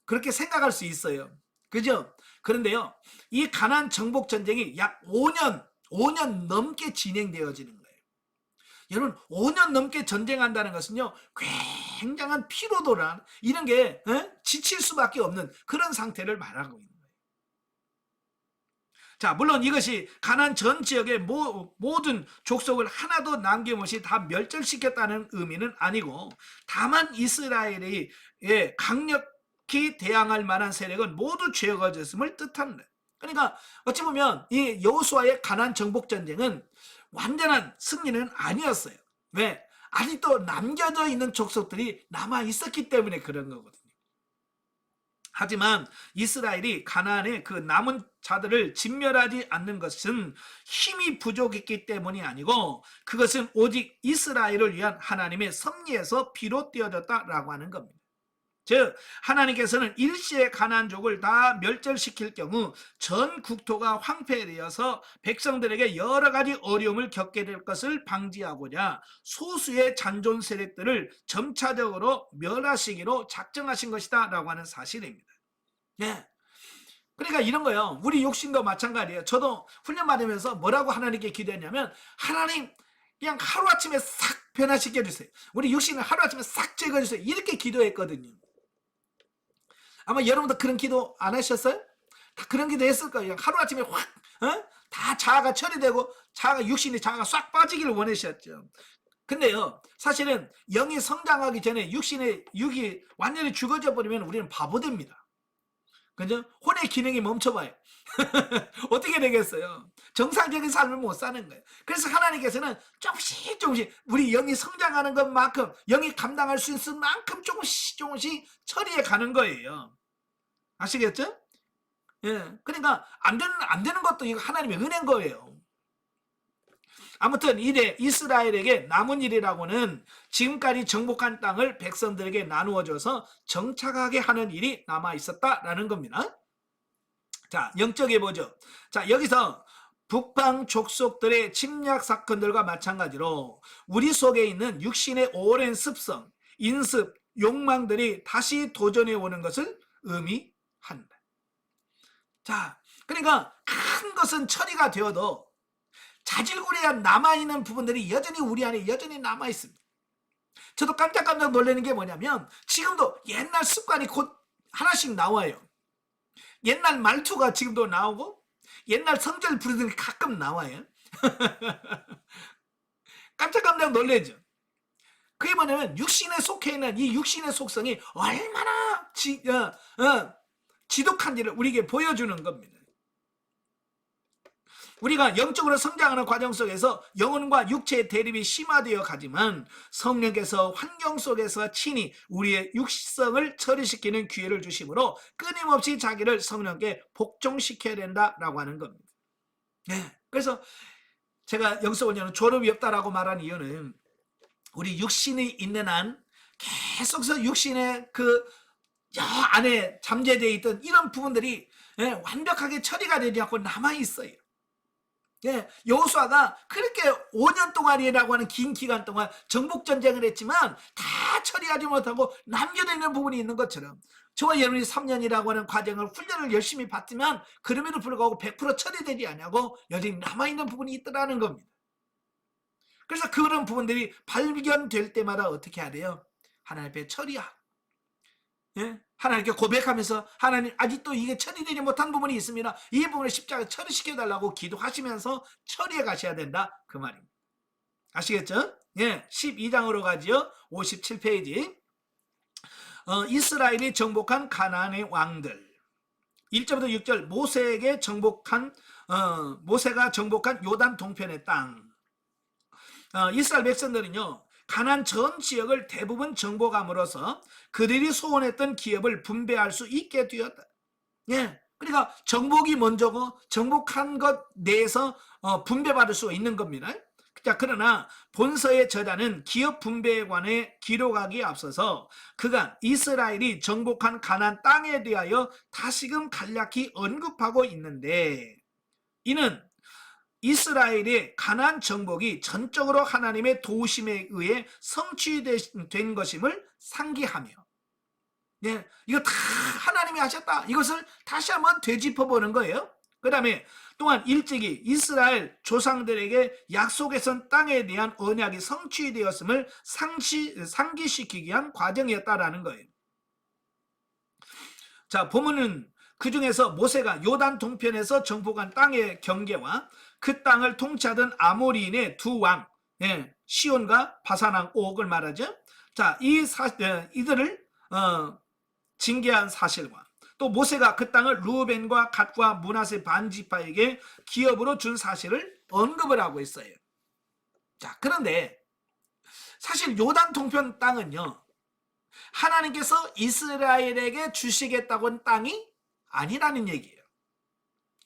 그렇게 생각할 수 있어요. 그죠? 그런데요 이 가나안 정복 전쟁이 약 5년 넘게 진행되어지는 거예요. 여러분 5년 넘게 전쟁한다는 것은요 굉장한 피로도란 이런 게 지칠 수밖에 없는 그런 상태를 말하고 있는 거예요. 자, 물론 이것이 가나안 전 지역의 모든 족속을 하나도 남김없이 다 멸절시켰다는 의미는 아니고 다만 이스라엘이 강력히 대항할 만한 세력은 모두 죄어졌음을 뜻합니다. 그러니까 어찌 보면 이 여호수아의 가나안 정복 전쟁은 완전한 승리는 아니었어요. 왜? 아직도 남겨져 있는 족속들이 남아 있었기 때문에 그런 거거든요. 하지만 이스라엘이 가나안의 그 남은 자들을 진멸하지 않는 것은 힘이 부족했기 때문이 아니고 그것은 오직 이스라엘을 위한 하나님의 섭리에서 비롯되어졌다라고 하는 겁니다. 즉 하나님께서는 일시에 가나안족을 다 멸절시킬 경우 전 국토가 황폐되어서 백성들에게 여러 가지 어려움을 겪게 될 것을 방지하고자 소수의 잔존 세력들을 점차적으로 멸하시기로 작정하신 것이다 라고 하는 사실입니다. 예. 그러니까 이런 거예요. 우리 육신도 마찬가지예요. 저도 훈련 받으면서 뭐라고 하나님께 기도했냐면 하나님 그냥 하루아침에 싹 변화시켜 주세요. 우리 육신을 하루아침에 싹 제거해 주세요. 이렇게 기도했거든요. 아마 여러분도 그런 기도 안 하셨어요? 다 그런 기도 했을 거예요. 하루아침에 확 다 자아가 처리되고 육신의 자아가 싹 빠지기를 원하셨죠. 근데요 사실은 영이 성장하기 전에 육이 완전히 죽어져 버리면 우리는 바보됩니다. 그죠? 혼의 기능이 멈춰봐요. 어떻게 되겠어요? 정상적인 삶을 못 사는 거예요. 그래서 하나님께서는 조금씩 우리 영이 성장하는 것만큼 영이 감당할 수 있을 만큼 조금씩 처리해 가는 거예요. 아시겠죠? 예. 그러니까 안 되는 것도 이거 하나님의 은혜인 거예요. 아무튼 이래 이스라엘에게 남은 일이라고는 지금까지 정복한 땅을 백성들에게 나누어줘서 정착하게 하는 일이 남아 있었다라는 겁니다. 자, 영적에 보죠. 자, 여기서 북방 족속들의 침략 사건들과 마찬가지로 우리 속에 있는 육신의 오랜 습성, 인습, 욕망들이 다시 도전해 오는 것을 의미한다. 자, 그러니까 큰 것은 처리가 되어도 자질구레한 남아있는 부분들이 여전히 우리 안에 여전히 남아있습니다. 저도 깜짝깜짝 놀라는 게 뭐냐면 지금도 옛날 습관이 곧 하나씩 나와요. 옛날 말투가 지금도 나오고 옛날 성질 부르는 게 가끔 나와요. 깜짝깜짝 놀라죠. 그게 뭐냐면 육신에 속해 있는 이 육신의 속성이 얼마나 지독한지를 우리에게 보여주는 겁니다. 우리가 영적으로 성장하는 과정 속에서 영혼과 육체의 대립이 심화되어 가지만 성령께서 환경 속에서 친히 우리의 육성을 처리시키는 기회를 주심으로 끊임없이 자기를 성령께 복종시켜야 된다라고 하는 겁니다. 네. 그래서 제가 영성 원년은 졸업이 없다라고 말한 이유는 우리 육신이 있는 한 계속해서 육신의 그 안에 잠재되어 있던 이런 부분들이 완벽하게 처리가 되지 않고 남아있어요. 여호수아가 그렇게 5년 동안이라고 하는 긴 기간 동안 정복전쟁을 했지만 다 처리하지 못하고 남겨두는 부분이 있는 것처럼 저와 여러분이 3년이라고 하는 과정을 훈련을 열심히 받지만 그럼에도 불구하고 100% 처리되지 않냐고 여전히 남아있는 부분이 있더라는 겁니다. 그래서 그런 부분들이 발견될 때마다 어떻게 해야 돼요? 하나님 앞에 처리하고 하나님께 고백하면서 하나님 아직도 이게 처리되지 못한 부분이 있습니다. 이 부분을 십자가에 처리시켜달라고 기도하시면서 처리해 가셔야 된다 그 말입니다. 아시겠죠? 12장으로 가지요. 57페이지 이스라엘이 정복한 가나안의 왕들 1절부터 6절 모세가 정복한 요단 동편의 땅. 이스라엘 백성들은요 가나안 전 지역을 대부분 정복함으로써 그들이 소원했던 기업을 분배할 수 있게 되었다. 그러니까 정복이 먼저고 정복한 것 내에서 분배받을 수 있는 겁니다. 자, 그러나 본서의 저자는 기업 분배에 관해 기록하기에 앞서서 그간 이스라엘이 정복한 가나안 땅에 대하여 다시금 간략히 언급하고 있는데 이는 이스라엘의 가나안 정복이 전적으로 하나님의 도우심에 의해 성취된 것임을 상기하며 이거 다 하나님이 하셨다 이것을 다시 한번 되짚어보는 거예요. 그 다음에 또한 일찍이 이스라엘 조상들에게 약속했던 땅에 대한 언약이 성취되었음을 상기시키기 위한 과정이었다라는 거예요. 자, 보면은 그 중에서 모세가 요단 동편에서 정복한 땅의 경계와 그 땅을 통치하던 아모리인의 두 왕, 시온과 바산왕 옥을 말하죠. 자, 이들을 징계한 사실과 또 모세가 그 땅을 루벤과 갓과 므낫세 반지파에게 기업으로 준 사실을 언급을 하고 있어요. 자, 그런데 사실 요단 동편 땅은요 하나님께서 이스라엘에게 주시겠다고 한 땅이 아니라는 얘기예요.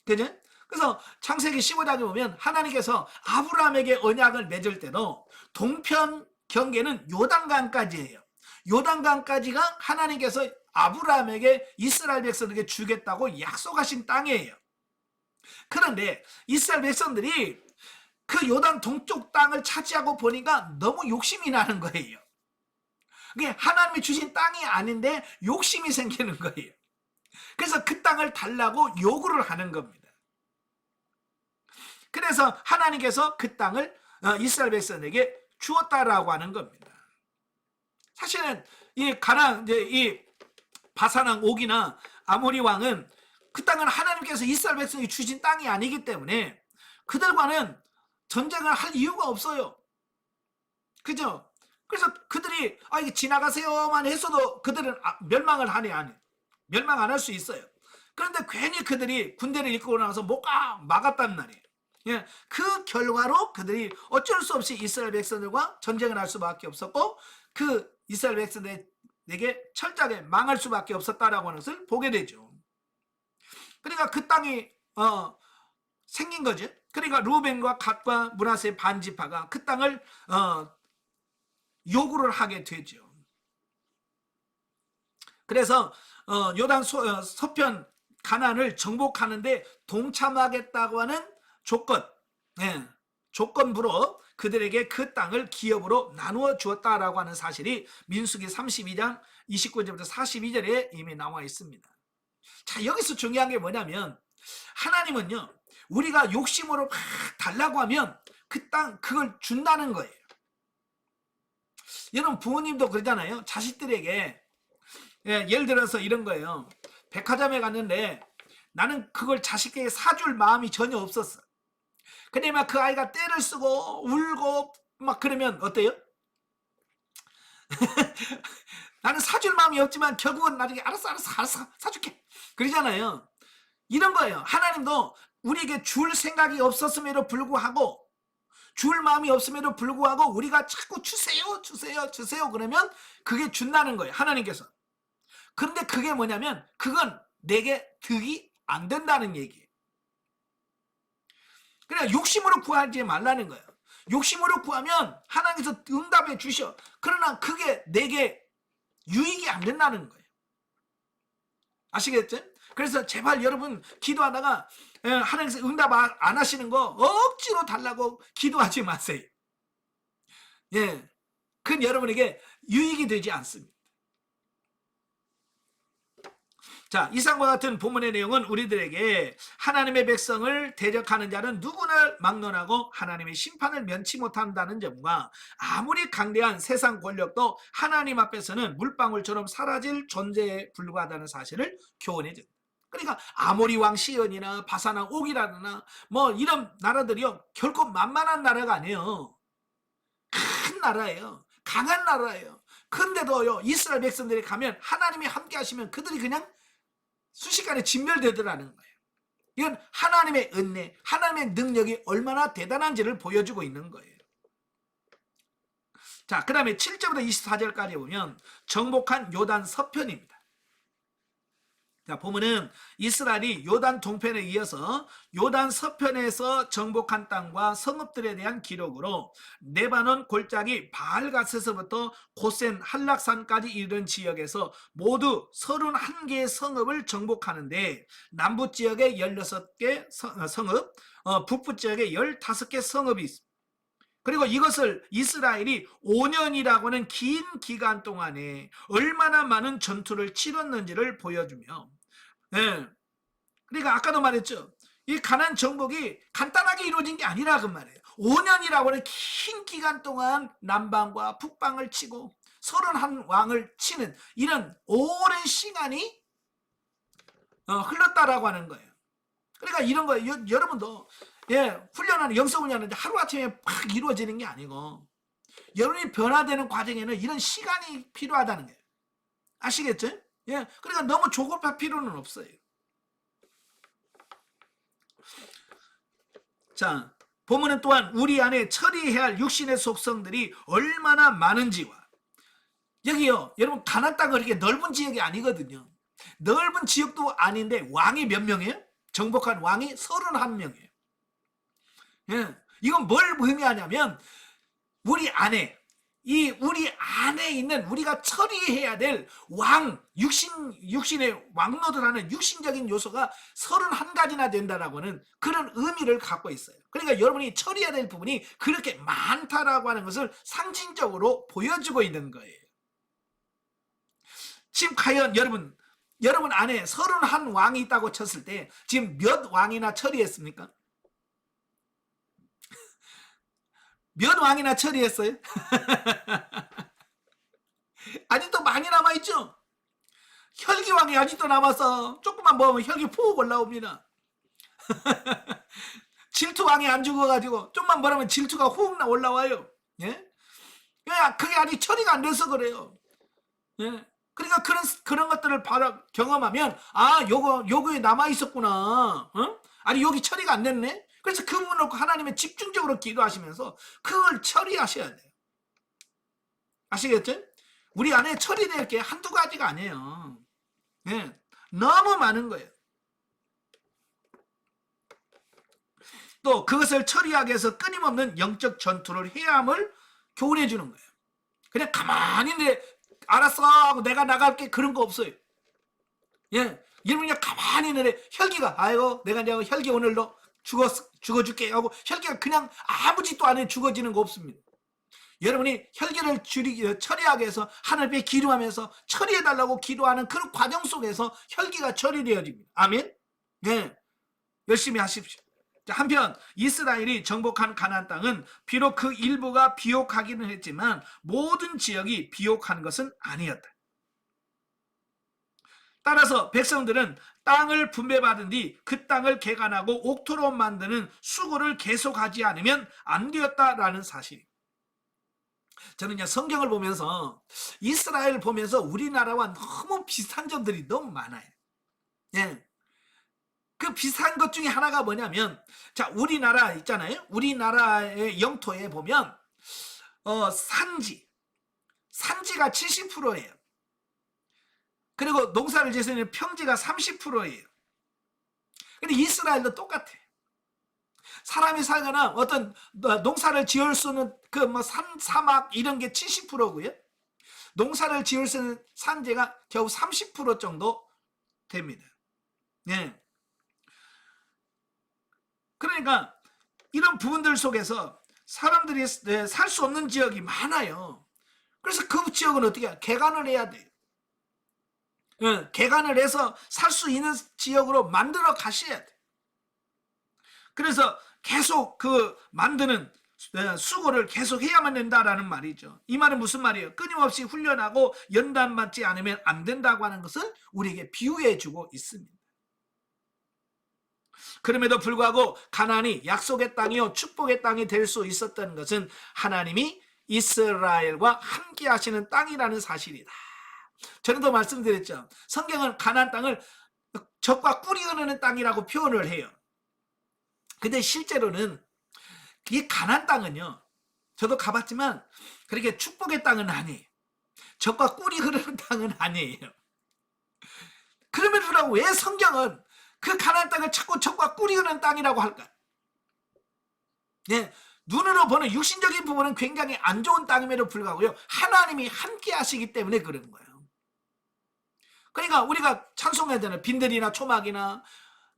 그죠? 그래서 창세기 15장에 보면 하나님께서 아브라함에게 언약을 맺을 때도 동편 경계는 요단강까지예요. 요단강까지가 하나님께서 아브라함에게 이스라엘 백성들에게 주겠다고 약속하신 땅이에요. 그런데 이스라엘 백성들이 그 요단 동쪽 땅을 차지하고 보니까 너무 욕심이 나는 거예요. 그게 하나님이 주신 땅이 아닌데 욕심이 생기는 거예요. 그래서 그 땅을 달라고 요구를 하는 겁니다. 그래서 하나님께서 그 땅을 이스라엘 백성에게 주었다라고 하는 겁니다. 사실은 이 바산왕 옥이나 아모리 왕은 그 땅은 하나님께서 이스라엘 백성이 주신 땅이 아니기 때문에 그들과는 전쟁을 할 이유가 없어요. 그죠? 그래서 그들이 이게 지나가세요만 했어도 그들은 멸망을 하네 아니 멸망 안 할 수 있어요. 그런데 괜히 그들이 군대를 이끌고 나서 못 막았단 말이에요. 그 결과로 그들이 어쩔 수 없이 이스라엘 백성들과 전쟁을 할 수밖에 없었고 그 이스라엘 백성들에게 철저하게 망할 수밖에 없었다라고 하는 것을 보게 되죠. 그러니까 그 땅이 생긴 거죠. 그러니까 루벤과 갓과 므낫세 반지파가 그 땅을 요구를 하게 되죠. 그래서 요단 서편 가나안을 정복하는데 동참하겠다고 하는 조건부로 그들에게 그 땅을 기업으로 나누어 주었다라고 하는 사실이 민수기 32장 29절부터 42절에 이미 나와 있습니다. 자, 여기서 중요한 게 뭐냐면 하나님은요 우리가 욕심으로 막 달라고 하면 그 땅 그걸 준다는 거예요. 여러분 부모님도 그러잖아요. 자식들에게 예를 들어서 이런 거예요. 백화점에 갔는데 나는 그걸 자식에게 사줄 마음이 전혀 없었어. 근데 막 그 아이가 떼를 쓰고 울고 막 그러면 어때요? 나는 사줄 마음이 없지만 결국은 나중에 알았어 사줄게 그러잖아요. 이런 거예요. 하나님도 우리에게 줄 생각이 없었음에도 불구하고, 줄 마음이 없음에도 불구하고 우리가 자꾸 주세요 주세요 주세요 그러면 그게 준다는 거예요, 하나님께서. 그런데 그게 뭐냐면 그건 내게 득이 안 된다는 얘기예요. 그냥 욕심으로 구하지 말라는 거예요. 욕심으로 구하면 하나님께서 응답해 주셔. 그러나 그게 내게 유익이 안 된다는 거예요. 아시겠죠? 그래서 제발 여러분 기도하다가 하나님께서 응답 안 하시는 거 억지로 달라고 기도하지 마세요. 예, 그건 여러분에게 유익이 되지 않습니다. 자, 이상과 같은 본문의 내용은 우리들에게 하나님의 백성을 대적하는 자는 누구나 막론하고 하나님의 심판을 면치 못한다는 점과 아무리 강대한 세상 권력도 하나님 앞에서는 물방울처럼 사라질 존재에 불과하다는 사실을 교훈해 줍니다. 그러니까 아모리 왕 시온이나 바사나 옥이라나 뭐 이런 나라들이요 결코 만만한 나라가 아니에요. 큰 나라예요. 강한 나라예요. 근데도요 이스라엘 백성들이 가면 하나님이 함께 하시면 그들이 그냥 순식간에 진멸되더라는 거예요. 이건 하나님의 은혜, 하나님의 능력이 얼마나 대단한지를 보여주고 있는 거예요. 자, 그 다음에 7절부터 24절까지 보면 정복한 요단 서편입니다. 자, 보면은 이스라엘이 요단 동편에 이어서 요단 서편에서 정복한 땅과 성읍들에 대한 기록으로 레바논 골짜기 바알갓에서부터 고센 한락산까지 이르는 지역에서 모두 31개의 성읍을 정복하는데 남부 지역에 16개 성읍, 북부 지역에 15개 성읍이 있습니다. 그리고 이것을 이스라엘이 5년이라고 하는 긴 기간 동안에 얼마나 많은 전투를 치렀는지를 보여주며, 예. 그러니까 아까도 말했죠. 이 가나안 정복이 간단하게 이루어진 게 아니라 그 말이에요. 5년이라고 하는 긴 기간 동안 남방과 북방을 치고 31왕을 치는 이런 오랜 시간이 흘렀다라고 하는 거예요. 그러니까 이런 거예요. 여러분도 훈련하는 영성훈련하는데 하루아침에 막 이루어지는 게 아니고 여러분이 변화되는 과정에는 이런 시간이 필요하다는 거예요. 아시겠죠? 그러니까 너무 조급할 필요는 없어요. 자, 보면은 또한 우리 안에 처리해야 할 육신의 속성들이 얼마나 많은지와, 여기요 여러분 가나안 땅은 그렇게 넓은 지역이 아니거든요. 넓은 지역도 아닌데 왕이 몇 명이에요? 정복한 왕이 31명이에요. 이건 뭘 의미하냐면 우리 안에 있는 우리가 처리해야 될 육신의 왕노릇하는 육신적인 요소가 31가지나 된다라고는 그런 의미를 갖고 있어요. 그러니까 여러분이 처리해야 될 부분이 그렇게 많다라고 하는 것을 상징적으로 보여주고 있는 거예요. 지금 과연 여러분 안에 31왕이 있다고 쳤을 때 지금 몇 왕이나 처리했습니까? 몇 왕이나 처리했어요? 아직도 많이 남아있죠? 혈기왕이 아직도 남아서 조금만 먹으면 혈기 푹 올라옵니다. 질투왕이 안 죽어가지고 좀만 먹으면 질투가 훅 올라와요. 그게 아직 처리가 안 돼서 그래요. 그러니까 그런 것들을 바로 경험하면 요거에 남아있었구나. 아니 여기 처리가 안 됐네. 그래서 그 부분을 놓고 하나님의 집중적으로 기도하시면서 그걸 처리하셔야 돼요. 아시겠죠? 우리 안에 처리될 게 한두 가지가 아니에요. 너무 많은 거예요. 또 그것을 처리하기 위해서 끊임없는 영적 전투를 해야 함을 교훈해 주는 거예요. 그냥 가만히 알았어 하고 내가 나갈게 그런 거 없어요. 여러분이 가만히 있는데 혈기가 아이고 내가 혈기 오늘로 죽어줄게 하고 혈기가 그냥 아무 짓도 안 해 죽어지는 거 없습니다. 여러분이 혈기를 처리하기 위해서 하나님께 기도하면서 처리해달라고 기도하는 그런 과정 속에서 혈기가 처리되어집니다. 아멘. 열심히 하십시오. 한편 이스라엘이 정복한 가나안 땅은 비록 그 일부가 비옥하기는 했지만 모든 지역이 비옥한 것은 아니었다. 따라서 백성들은 땅을 분배받은 뒤 그 땅을 개간하고 옥토로 만드는 수고를 계속하지 않으면 안 되었다라는 사실. 저는 성경을 보면서 이스라엘 보면서 우리나라와 너무 비슷한 점들이 너무 많아요. 그 비슷한 것 중에 하나가 뭐냐면, 자, 우리나라 있잖아요. 우리나라의 영토에 보면 산지가 70%예요. 그리고 농사를 지으면 평지가 30%예요. 근데 이스라엘도 똑같아. 사람이 살거나 어떤 농사를 지을 수 있는 그 뭐 사막 이런 게 70%고요. 농사를 지을 수 있는 산지가 겨우 30% 정도 됩니다. 예. 그러니까 이런 부분들 속에서 사람들이 살 수 없는 지역이 많아요. 그래서 그 지역은 어떻게 해야? 개간을 해야 돼요. 개간을 해서 살 수 있는 지역으로 만들어 가셔야 돼. 그래서 계속 그 만드는 수고를 계속 해야만 된다라는 말이죠. 이 말은 무슨 말이에요? 끊임없이 훈련하고 연단받지 않으면 안 된다고 하는 것을 우리에게 비유해 주고 있습니다. 그럼에도 불구하고 가나안이 약속의 땅이요 축복의 땅이 될 수 있었던 것은 하나님이 이스라엘과 함께 하시는 땅이라는 사실이다. 전에도 말씀드렸죠. 성경은 가나안 땅을 적과 꿀이 흐르는 땅이라고 표현을 해요. 근데 실제로는 이 가나안 땅은요, 저도 가봤지만 그렇게 축복의 땅은 아니에요. 적과 꿀이 흐르는 땅은 아니에요. 그럼에도 불구하고 왜 성경은 그 가나안 땅을 자꾸 적과 꿀이 흐르는 땅이라고 할까? 네, 눈으로 보는 육신적인 부분은 굉장히 안 좋은 땅임에도 불구하고요, 하나님이 함께 하시기 때문에 그런 거예요. 그러니까 우리가 찬송해야 되는 빈들이나 초막이나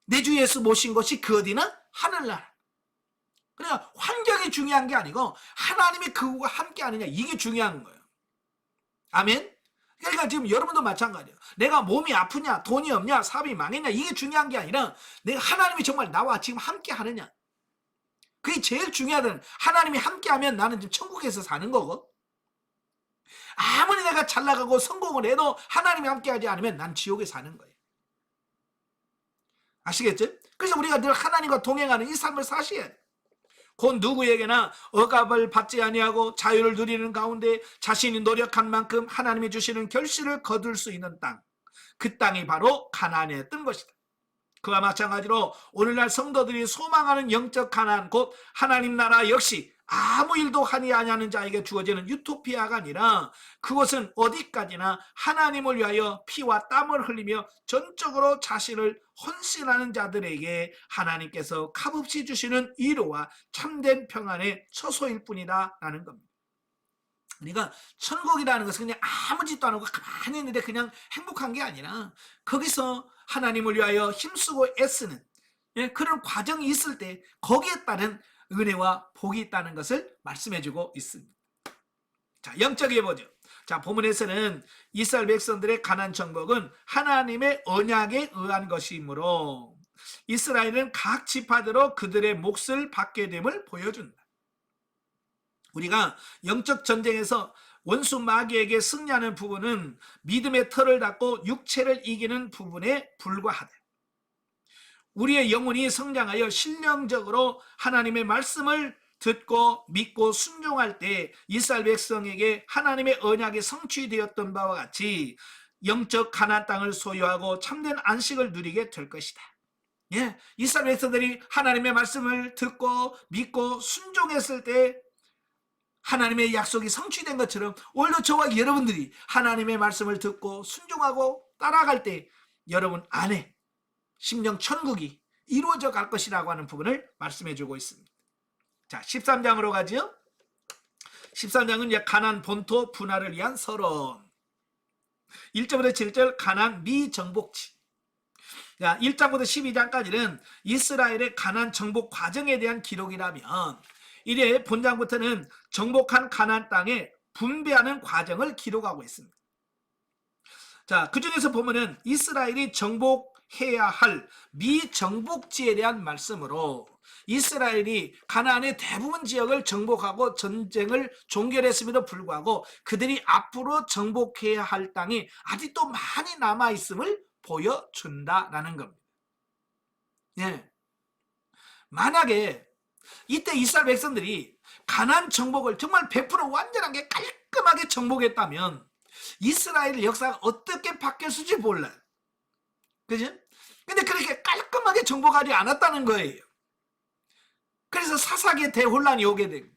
내 주 예수 모신 것이 그 어디는 하늘나라. 그러니까 환경이 중요한 게 아니고 하나님이 그와 함께 하느냐, 이게 중요한 거예요. 아멘. 그러니까 지금 여러분도 마찬가지예요. 내가 몸이 아프냐, 돈이 없냐, 사업이 망했냐, 이게 중요한 게 아니라 내가 하나님이 정말 나와 지금 함께 하느냐, 그게 제일 중요하다는. 하나님이 함께 하면 나는 지금 천국에서 사는 거고, 아무리 내가 잘 나가고 성공을 해도 하나님이 함께 하지 않으면 난 지옥에 사는 거예요. 아시겠죠? 그래서 우리가 늘 하나님과 동행하는 이 삶을 사셔야 돼요. 곧 누구에게나 억압을 받지 아니하고 자유를 누리는 가운데 자신이 노력한 만큼 하나님이 주시는 결실을 거둘 수 있는 땅, 그 땅이 바로 가나안이었던 것이다. 그와 마찬가지로 오늘날 성도들이 소망하는 영적 가나안, 곧 하나님 나라 역시 아무 일도 하지 아니하는 자에게 주어지는 유토피아가 아니라 그것은 어디까지나 하나님을 위하여 피와 땀을 흘리며 전적으로 자신을 헌신하는 자들에게 하나님께서 값없이 주시는 위로와 참된 평안의 처소일 뿐이다 라는 겁니다. 그러니까 천국이라는 것은 그냥 아무 짓도 안 하고 가만히 있는데 그냥 행복한 게 아니라 거기서 하나님을 위하여 힘쓰고 애쓰는 그런 과정이 있을 때 거기에 따른 은혜와 복이 있다는 것을 말씀해주고 있습니다. 자, 영적에 보죠. 자, 본문에서는 이스라엘 백성들의 가나안 정복은 하나님의 언약에 의한 것이므로 이스라엘은 각 지파대로 그들의 몫을 받게 됨을 보여준다. 우리가 영적 전쟁에서 원수 마귀에게 승리하는 부분은 믿음의 털을 닫고 육체를 이기는 부분에 불과하다. 우리의 영혼이 성장하여 신령적으로 하나님의 말씀을 듣고 믿고 순종할 때 이스라엘 백성에게 하나님의 언약이 성취되었던 바와 같이 영적 가나안 땅을 소유하고 참된 안식을 누리게 될 것이다. 이스라엘 백성들이 하나님의 말씀을 듣고 믿고 순종했을 때 하나님의 약속이 성취된 것처럼 오늘도 저와 여러분들이 하나님의 말씀을 듣고 순종하고 따라갈 때 여러분 안에 심령 천국이 이루어져 갈 것이라고 하는 부분을 말씀해 주고 있습니다. 자, 13장으로 가죠. 13장은 이제 가나안 본토 분할을 위한 서론. 1절부터 7절 가나안 미정복지. 자, 1장부터 12장까지는 이스라엘의 가나안 정복 과정에 대한 기록이라면 이래 본장부터는 정복한 가나안 땅에 분배하는 과정을 기록하고 있습니다. 자, 그 중에서 보면은 이스라엘이 정복해야 할 미정복지에 대한 말씀으로 이스라엘이 가나안의 대부분 지역을 정복하고 전쟁을 종결했음에도 불구하고 그들이 앞으로 정복해야 할 땅이 아직도 많이 남아있음을 보여준다라는 겁니다. 만약에 이때 이스라엘 백성들이 가나안 정복을 정말 100% 완전하게 깔끔하게 정복했다면 이스라엘 역사가 어떻게 바뀌었을지 몰라요. 그죠? 근데 그렇게 깔끔하게 정복하지 않았다는 거예요. 그래서 사사기에 대혼란이 오게 되고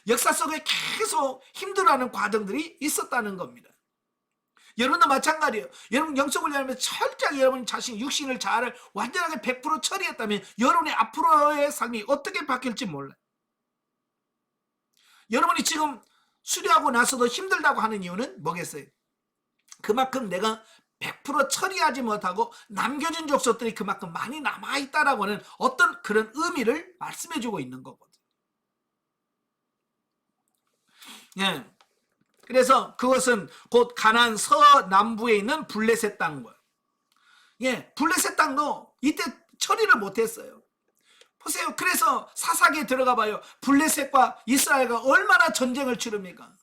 역사 속에 계속 힘들어하는 과정들이 있었다는 겁니다. 여러분도 마찬가지예요. 여러분 영성훈련하면서 철저하게 여러분 자신 육신을 잘 완전하게 100% 처리했다면 여러분의 앞으로의 삶이 어떻게 바뀔지 몰라요. 여러분이 지금 수료하고 나서도 힘들다고 하는 이유는 뭐겠어요? 그만큼 내가 100% 처리하지 못하고 남겨진 족속들이 그만큼 많이 남아있다라고 하는 어떤 그런 의미를 말씀해주고 있는 거거든요. 예. 그래서 그것은 곧 가나안 서남부에 있는 블레셋 땅과, 예, 블레셋 땅도 이때 처리를 못했어요. 보세요. 그래서 사사기에 들어가 봐요. 블레셋과 이스라엘과 얼마나 전쟁을 치릅니까?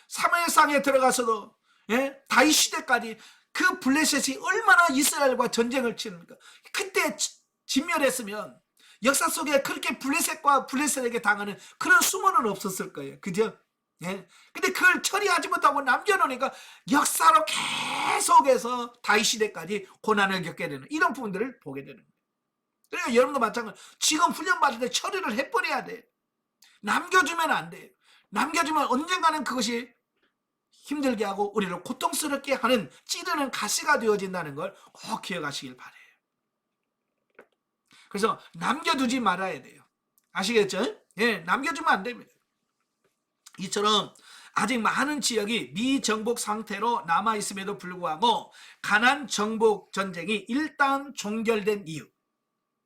사무엘상에 들어가서도, 예, 다윗 시대까지 그 블레셋이 얼마나 이스라엘과 전쟁을 치릅니까? 그때 진멸했으면 역사 속에 그렇게 블레셋과 블레셋에게 당하는 그런 수모는 없었을 거예요. 그죠? 예. 근데 그걸 처리하지 못하고 남겨놓으니까 역사로 계속해서 다윗 시대까지 고난을 겪게 되는 이런 부분들을 보게 되는 거예요. 그러니까 여러분도 마찬가지로 지금 훈련 받을 때 처리를 해버려야 돼. 남겨주면 안 돼. 남겨주면 언젠가는 그것이 힘들게 하고 우리를 고통스럽게 하는 찌르는 가시가 되어진다는 걸 꼭 기억하시길 바래요. 그래서 남겨두지 말아야 돼요. 아시겠죠? 예, 남겨주면 안 됩니다. 이처럼 아직 많은 지역이 미정복 상태로 남아있음에도 불구하고 가나안 정복 전쟁이 일단 종결된 이유,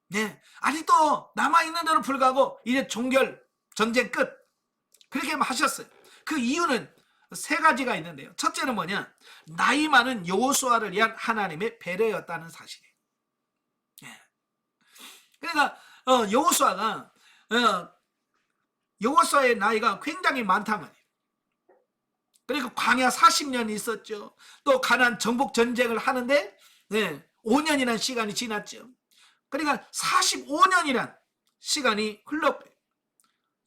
네, 아직도 남아있는데도 불구하고 이제 종결 전쟁 끝 그렇게 하셨어요. 그 이유는 세 가지가 있는데요. 첫째는 뭐냐, 나이 많은 여호수아를 위한 하나님의 배려였다는 사실이에요. 네. 그러니까 여호수아의 나이가 굉장히 많단 말이에요. 그리고 광야 40년 있었죠. 또 가나안 정복 전쟁을 하는데, 네, 5년이라는 시간이 지났죠. 그러니까 45년이란 시간이 흘렀고요.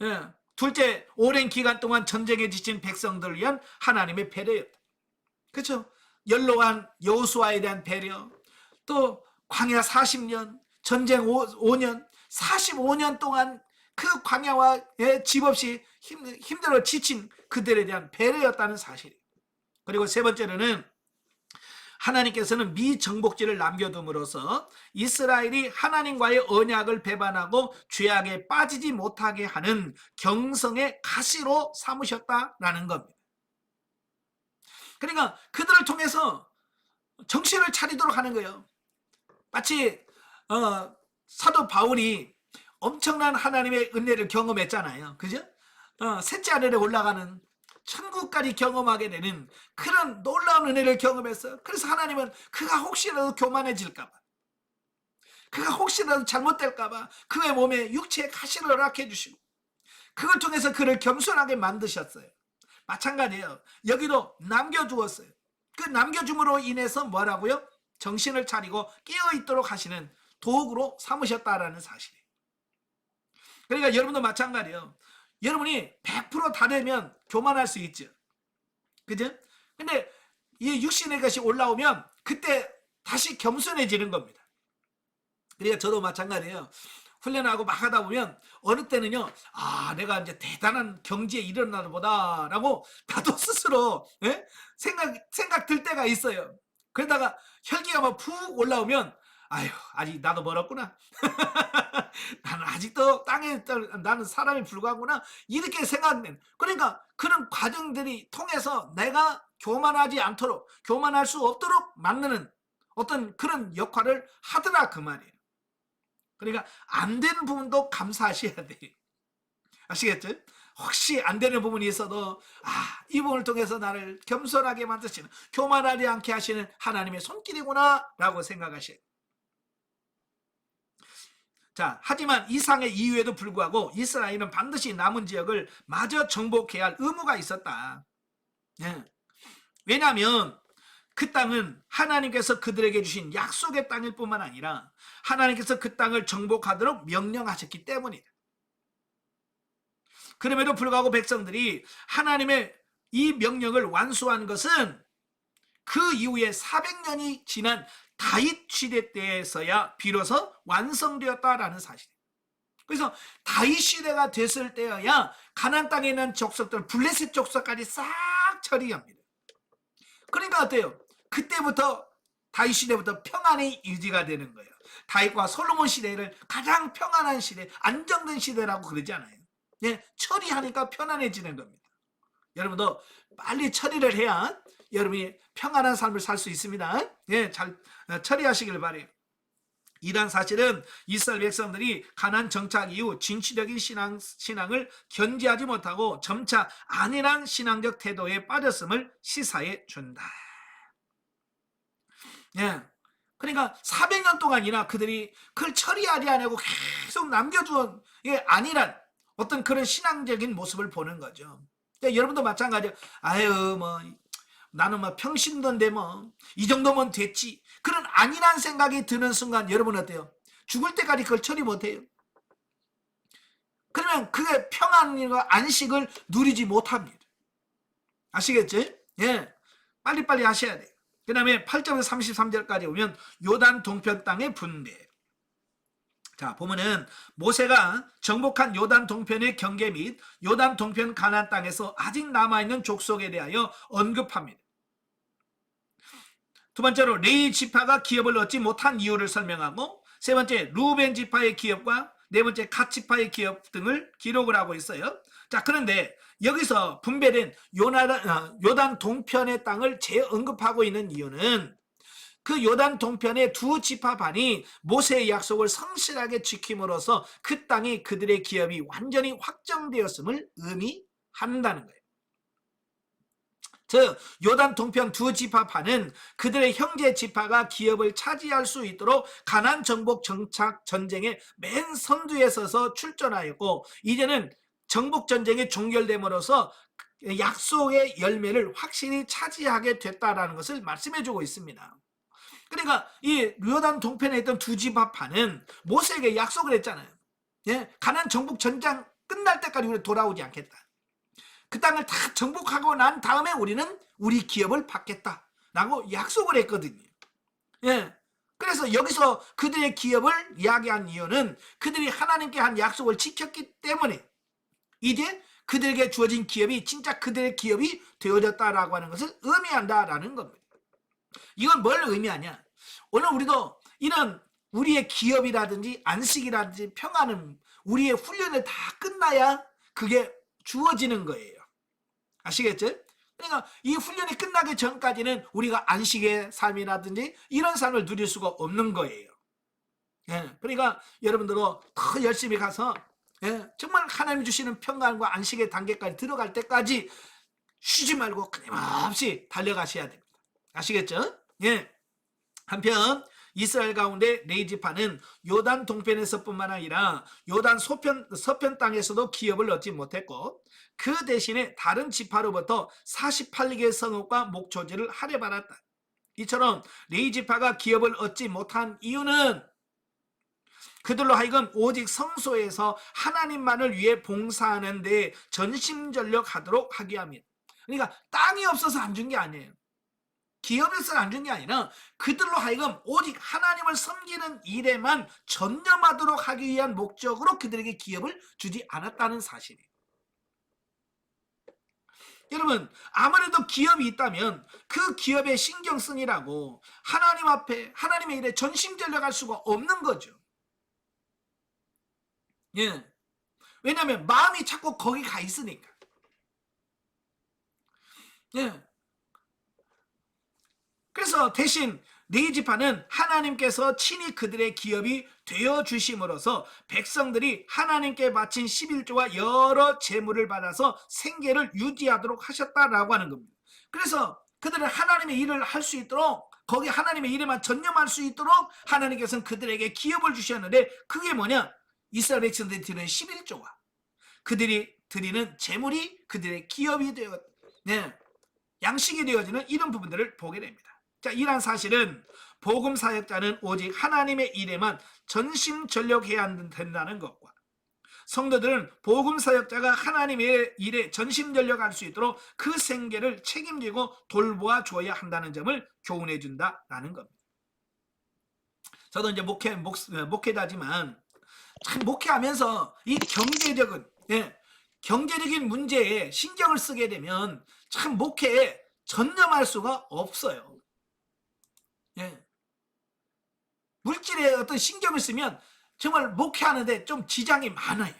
예, 둘째, 오랜 기간 동안 전쟁에 지친 백성들을 위한 하나님의 배려였다. 그렇죠? 연로한 여호수아에 대한 배려, 또 광야 40년, 전쟁 5년, 45년 동안 그 광야와 집 없이 힘들어 지친 그들에 대한 배려였다는 사실. 그리고 세 번째로는 하나님께서는 미정복지를 남겨둠으로써 이스라엘이 하나님과의 언약을 배반하고 죄악에 빠지지 못하게 하는 경성의 가시로 삼으셨다라는 겁니다. 그러니까 그들을 통해서 정신을 차리도록 하는 거예요. 마치 사도 바울이 엄청난 하나님의 은혜를 경험했잖아요. 그죠? 셋째 하늘에 올라가는 천국까지 경험하게 되는 그런 놀라운 은혜를 경험했어요. 그래서 하나님은 그가 혹시라도 교만해질까봐, 그가 혹시라도 잘못될까봐 그의 몸에 육체의 가시를 허락해 주시고 그걸 통해서 그를 겸손하게 만드셨어요. 마찬가지예요. 여기도 남겨주었어요. 그 남겨줌으로 인해서 뭐라고요? 정신을 차리고 깨어있도록 하시는 도구로 삼으셨다라는 사실이에요. 그러니까 여러분도 마찬가지예요. 여러분이 100% 다 되면 교만할 수 있죠. 그죠? 근데 이 육신의 것이 올라오면 그때 다시 겸손해지는 겁니다. 그러니까 저도 마찬가지예요. 훈련하고 막 하다 보면 어느 때는요, 내가 이제 대단한 경지에 이르렀나 보다 라고 나도 스스로, 예? 생각 들 때가 있어요. 그러다가 혈기가 막 푹 올라오면 아휴, 아직 나도 멀었구나. 나는 아직도 땅에 나는 사람이 불과하구나, 이렇게 생각된. 그러니까 그런 과정들이 통해서 내가 교만하지 않도록, 교만할 수 없도록 만드는 어떤 그런 역할을 하더라 그 말이에요. 그러니까 안 되는 부분도 감사하셔야 돼요. 아시겠죠? 혹시 안 되는 부분이 있어도 이 부분을 통해서 나를 겸손하게 만드시는, 교만하지 않게 하시는 하나님의 손길이구나 라고 생각하셔야 돼요. 자, 하지만 이상의 이유에도 불구하고 이스라엘은 반드시 남은 지역을 마저 정복해야 할 의무가 있었다. 네. 왜냐하면 그 땅은 하나님께서 그들에게 주신 약속의 땅일 뿐만 아니라 하나님께서 그 땅을 정복하도록 명령하셨기 때문이다. 그럼에도 불구하고 백성들이 하나님의 이 명령을 완수한 것은 그 이후에 400년이 지난 다윗 시대 때에서야 비로소 완성되었다라는 사실. 그래서 다윗 시대가 됐을 때여야 가나안 땅에 있는 족속들, 블레셋 족속까지 싹 처리합니다. 그러니까 어때요? 그때부터 다윗 시대부터 평안이 유지가 되는 거예요. 다윗과 솔로몬 시대를 가장 평안한 시대, 안정된 시대라고 그러지 않아요. 예, 처리하니까 편안해지는 겁니다. 여러분도 빨리 처리를 해야 여러분이 평안한 삶을 살 수 있습니다. 예, 잘 처리하시길 바래요. 이러한 사실은 이스라엘 백성들이 가나안 정착 이후 진취적인 신앙을 견지하지 못하고 점차 안일한 신앙적 태도에 빠졌음을 시사해 준다. 예. 그러니까 400년 동안이나 그들이 그걸 처리하지 않고 계속 남겨둔 안일한 어떤 그런 신앙적인 모습을 보는 거죠. 그러니까 여러분도 마찬가지예요. 아유, 뭐 나는 뭐 평신도인데 뭐 이 정도면 됐지. 그런 안일한 생각이 드는 순간 여러분 어때요? 죽을 때까지 그걸 처리 못해요. 그러면 그게 평안과 안식을 누리지 못합니다. 아시겠죠? 예, 빨리빨리 하셔야 돼요. 그 다음에 8절에서 33절까지 오면 요단 동편 땅의 분배. 자, 보면은 모세가 정복한 요단 동편의 경계 및 요단 동편 가나안 땅에서 아직 남아있는 족속에 대하여 언급합니다. 두 번째로 레위 지파가 기업을 얻지 못한 이유를 설명하고, 세 번째 루벤 지파의 기업과 네 번째 갓 지파의 기업 등을 기록을 하고 있어요. 자, 그런데 여기서 분배된 요단 동편의 땅을 재언급하고 있는 이유는 그 요단 동편의 두 지파 반이 모세의 약속을 성실하게 지킴으로써 그 땅이 그들의 기업이 완전히 확정되었음을 의미한다는 거예요. 즉 요단 동편 두 지파 반은 그들의 형제 지파가 기업을 차지할 수 있도록 가나안 정복 정착 전쟁의 맨 선두에 서서 출전하였고, 이제는 정복 전쟁이 종결됨으로써 약속의 열매를 확실히 차지하게 됐다라는 것을 말씀해주고 있습니다. 그러니까 이 요단 동편에 있던 두 지파파는 모세에게 약속을 했잖아요. 예? 가나안 정복 전쟁 끝날 때까지 우리 돌아오지 않겠다. 그 땅을 다 정복하고 난 다음에 우리는 우리 기업을 받겠다라고 약속을 했거든요. 예. 그래서 여기서 그들의 기업을 이야기한 이유는 그들이 하나님께 한 약속을 지켰기 때문에 이제 그들에게 주어진 기업이 진짜 그들의 기업이 되어졌다라고 하는 것을 의미한다라는 겁니다. 이건 뭘 의미하냐? 오늘 우리도 이런 우리의 기업이라든지 안식이라든지 평안은 우리의 훈련을 다 끝나야 그게 주어지는 거예요. 아시겠죠? 그러니까 이 훈련이 끝나기 전까지는 우리가 안식의 삶이라든지 이런 삶을 누릴 수가 없는 거예요. 예, 그러니까 여러분들도 더 열심히 가서 정말 하나님 주시는 평안과 안식의 단계까지 들어갈 때까지 쉬지 말고 끊임없이 달려가셔야 됩니다. 아시겠죠? 예. 한편 이스라엘 가운데 레위 지파는 요단 동편에서뿐만 아니라 요단 서편 땅에서도 기업을 얻지 못했고, 그 대신에 다른 지파로부터 48개의 성읍과 목초지를 할애받았다. 이처럼 레위 지파가 기업을 얻지 못한 이유는 그들로 하여금 오직 성소에서 하나님만을 위해 봉사하는 데 전심전력하도록 하게 합니다. 그러니까 땅이 없어서 안 준 게 아니에요. 기업에서 안 준 게 아니라 그들로 하여금 오직 하나님을 섬기는 일에만 전념하도록 하기 위한 목적으로 그들에게 기업을 주지 않았다는 사실이에요. 여러분, 아무래도 기업이 있다면 그 기업에 신경 쓰느라고 하나님 앞에 하나님의 일에 전심전력할 수가 없는 거죠. 예. 왜냐하면 마음이 자꾸 거기 가 있으니까. 예. 그래서 대신 레위 지파는 하나님께서 친히 그들의 기업이 되어 주심으로써 백성들이 하나님께 바친 11조와 여러 재물을 받아서 생계를 유지하도록 하셨다라고 하는 겁니다. 그래서 그들은 하나님의 일을 할 수 있도록, 거기 하나님의 일에만 전념할 수 있도록 하나님께서는 그들에게 기업을 주셨는데, 그게 뭐냐? 이스라엘 백성들이 드리는 11조와 그들이 드리는 재물이 그들의 기업이 되어 양식이 되어지는 이런 부분들을 보게 됩니다. 자, 이러한 사실은 복음 사역자는 오직 하나님의 일에만 전심전력해야 된다는 것과 성도들은 복음 사역자가 하나님의 일에 전심전력할 수 있도록 그 생계를 책임지고 돌보아 줘야 한다는 점을 교훈해 준다라는 겁니다. 저도 이제 목회자지만 참 목회하면서 이 경제적인 문제에 신경을 쓰게 되면 참 목회에 전념할 수가 없어요. 예. 물질에 어떤 신경을 쓰면 정말 목회하는데 좀 지장이 많아요.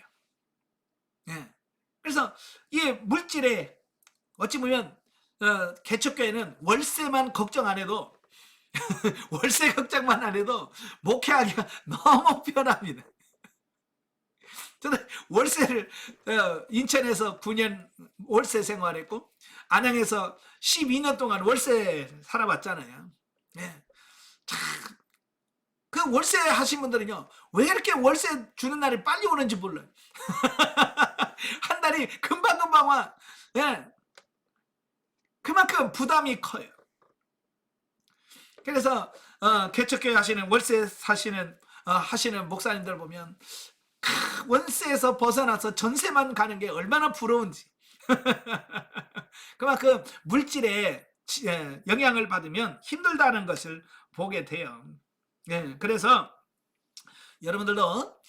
예. 그래서 이 물질에 어찌 보면 개척교회는 월세만 걱정 안 해도 월세 걱정만 안 해도 목회하기가 너무 편합니다. 저는 월세를 인천에서 9년 월세 생활했고 안양에서 12년 동안 월세 살아봤잖아요. 예. 참, 그 월세 하신 분들은요 왜 이렇게 월세 주는 날이 빨리 오는지 몰라요. 한 달이 금방금방 와. 예. 그만큼 부담이 커요. 그래서 개척교회 하시는 월세 하시는 목사님들 보면 월세에서 벗어나서 전세만 가는 게 얼마나 부러운지. 그만큼 물질에 영향을 받으면 힘들다는 것을 보게 돼요. 그래서 여러분들도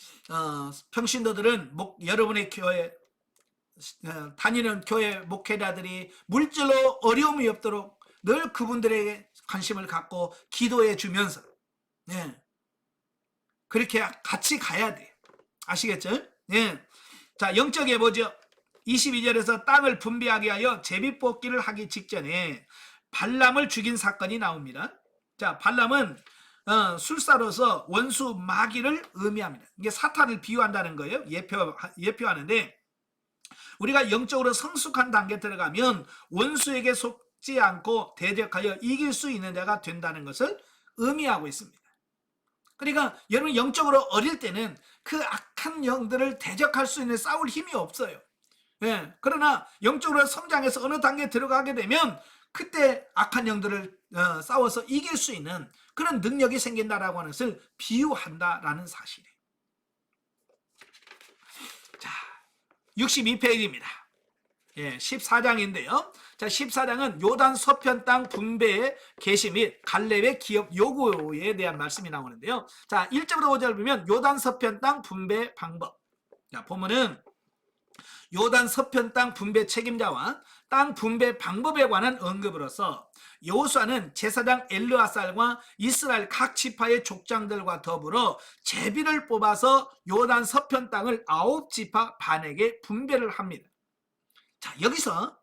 평신도들은 여러분의 교회 다니는 교회 목회자들이 물질로 어려움이 없도록 늘 그분들에게 관심을 갖고 기도해 주면서 그렇게 같이 가야 돼요. 아시겠죠? 자, 영적 예보죠. 22절에서 땅을 분배하게 하여 제비뽑기를 하기 직전에 발람을 죽인 사건이 나옵니다. 자, 발람은 술사로서 원수 마귀를 의미합니다. 이게 사탄을 비유한다는 거예요. 예표하는데 우리가 영적으로 성숙한 단계에 들어가면 원수에게 속지 않고 대적하여 이길 수 있는 자가 된다는 것을 의미하고 있습니다. 그러니까 여러분 영적으로 어릴 때는 그 악한 영들을 대적할 수 있는 싸울 힘이 없어요. 그러나 영적으로 성장해서 어느 단계에 들어가게 되면 그때 악한 영들을 싸워서 이길 수 있는 그런 능력이 생긴다라고 하는 것을 비유한다라는 사실이에요. 자, 62페이지입니다. 14장인데요. 자, 14장은 요단 서편 땅 분배의 개시 및 갈렙의 기업 요구에 대한 말씀이 나오는데요. 자, 1절부터 5절 보면 요단 서편 땅 분배 방법. 자, 보면은 요단 서편 땅 분배 책임자와 땅 분배 방법에 관한 언급으로서 여호수아는 제사장 엘르아살과 이스라엘 각 지파의 족장들과 더불어 제비를 뽑아서 요단 서편 땅을 9지파 반에게 분배를 합니다. 자, 여기서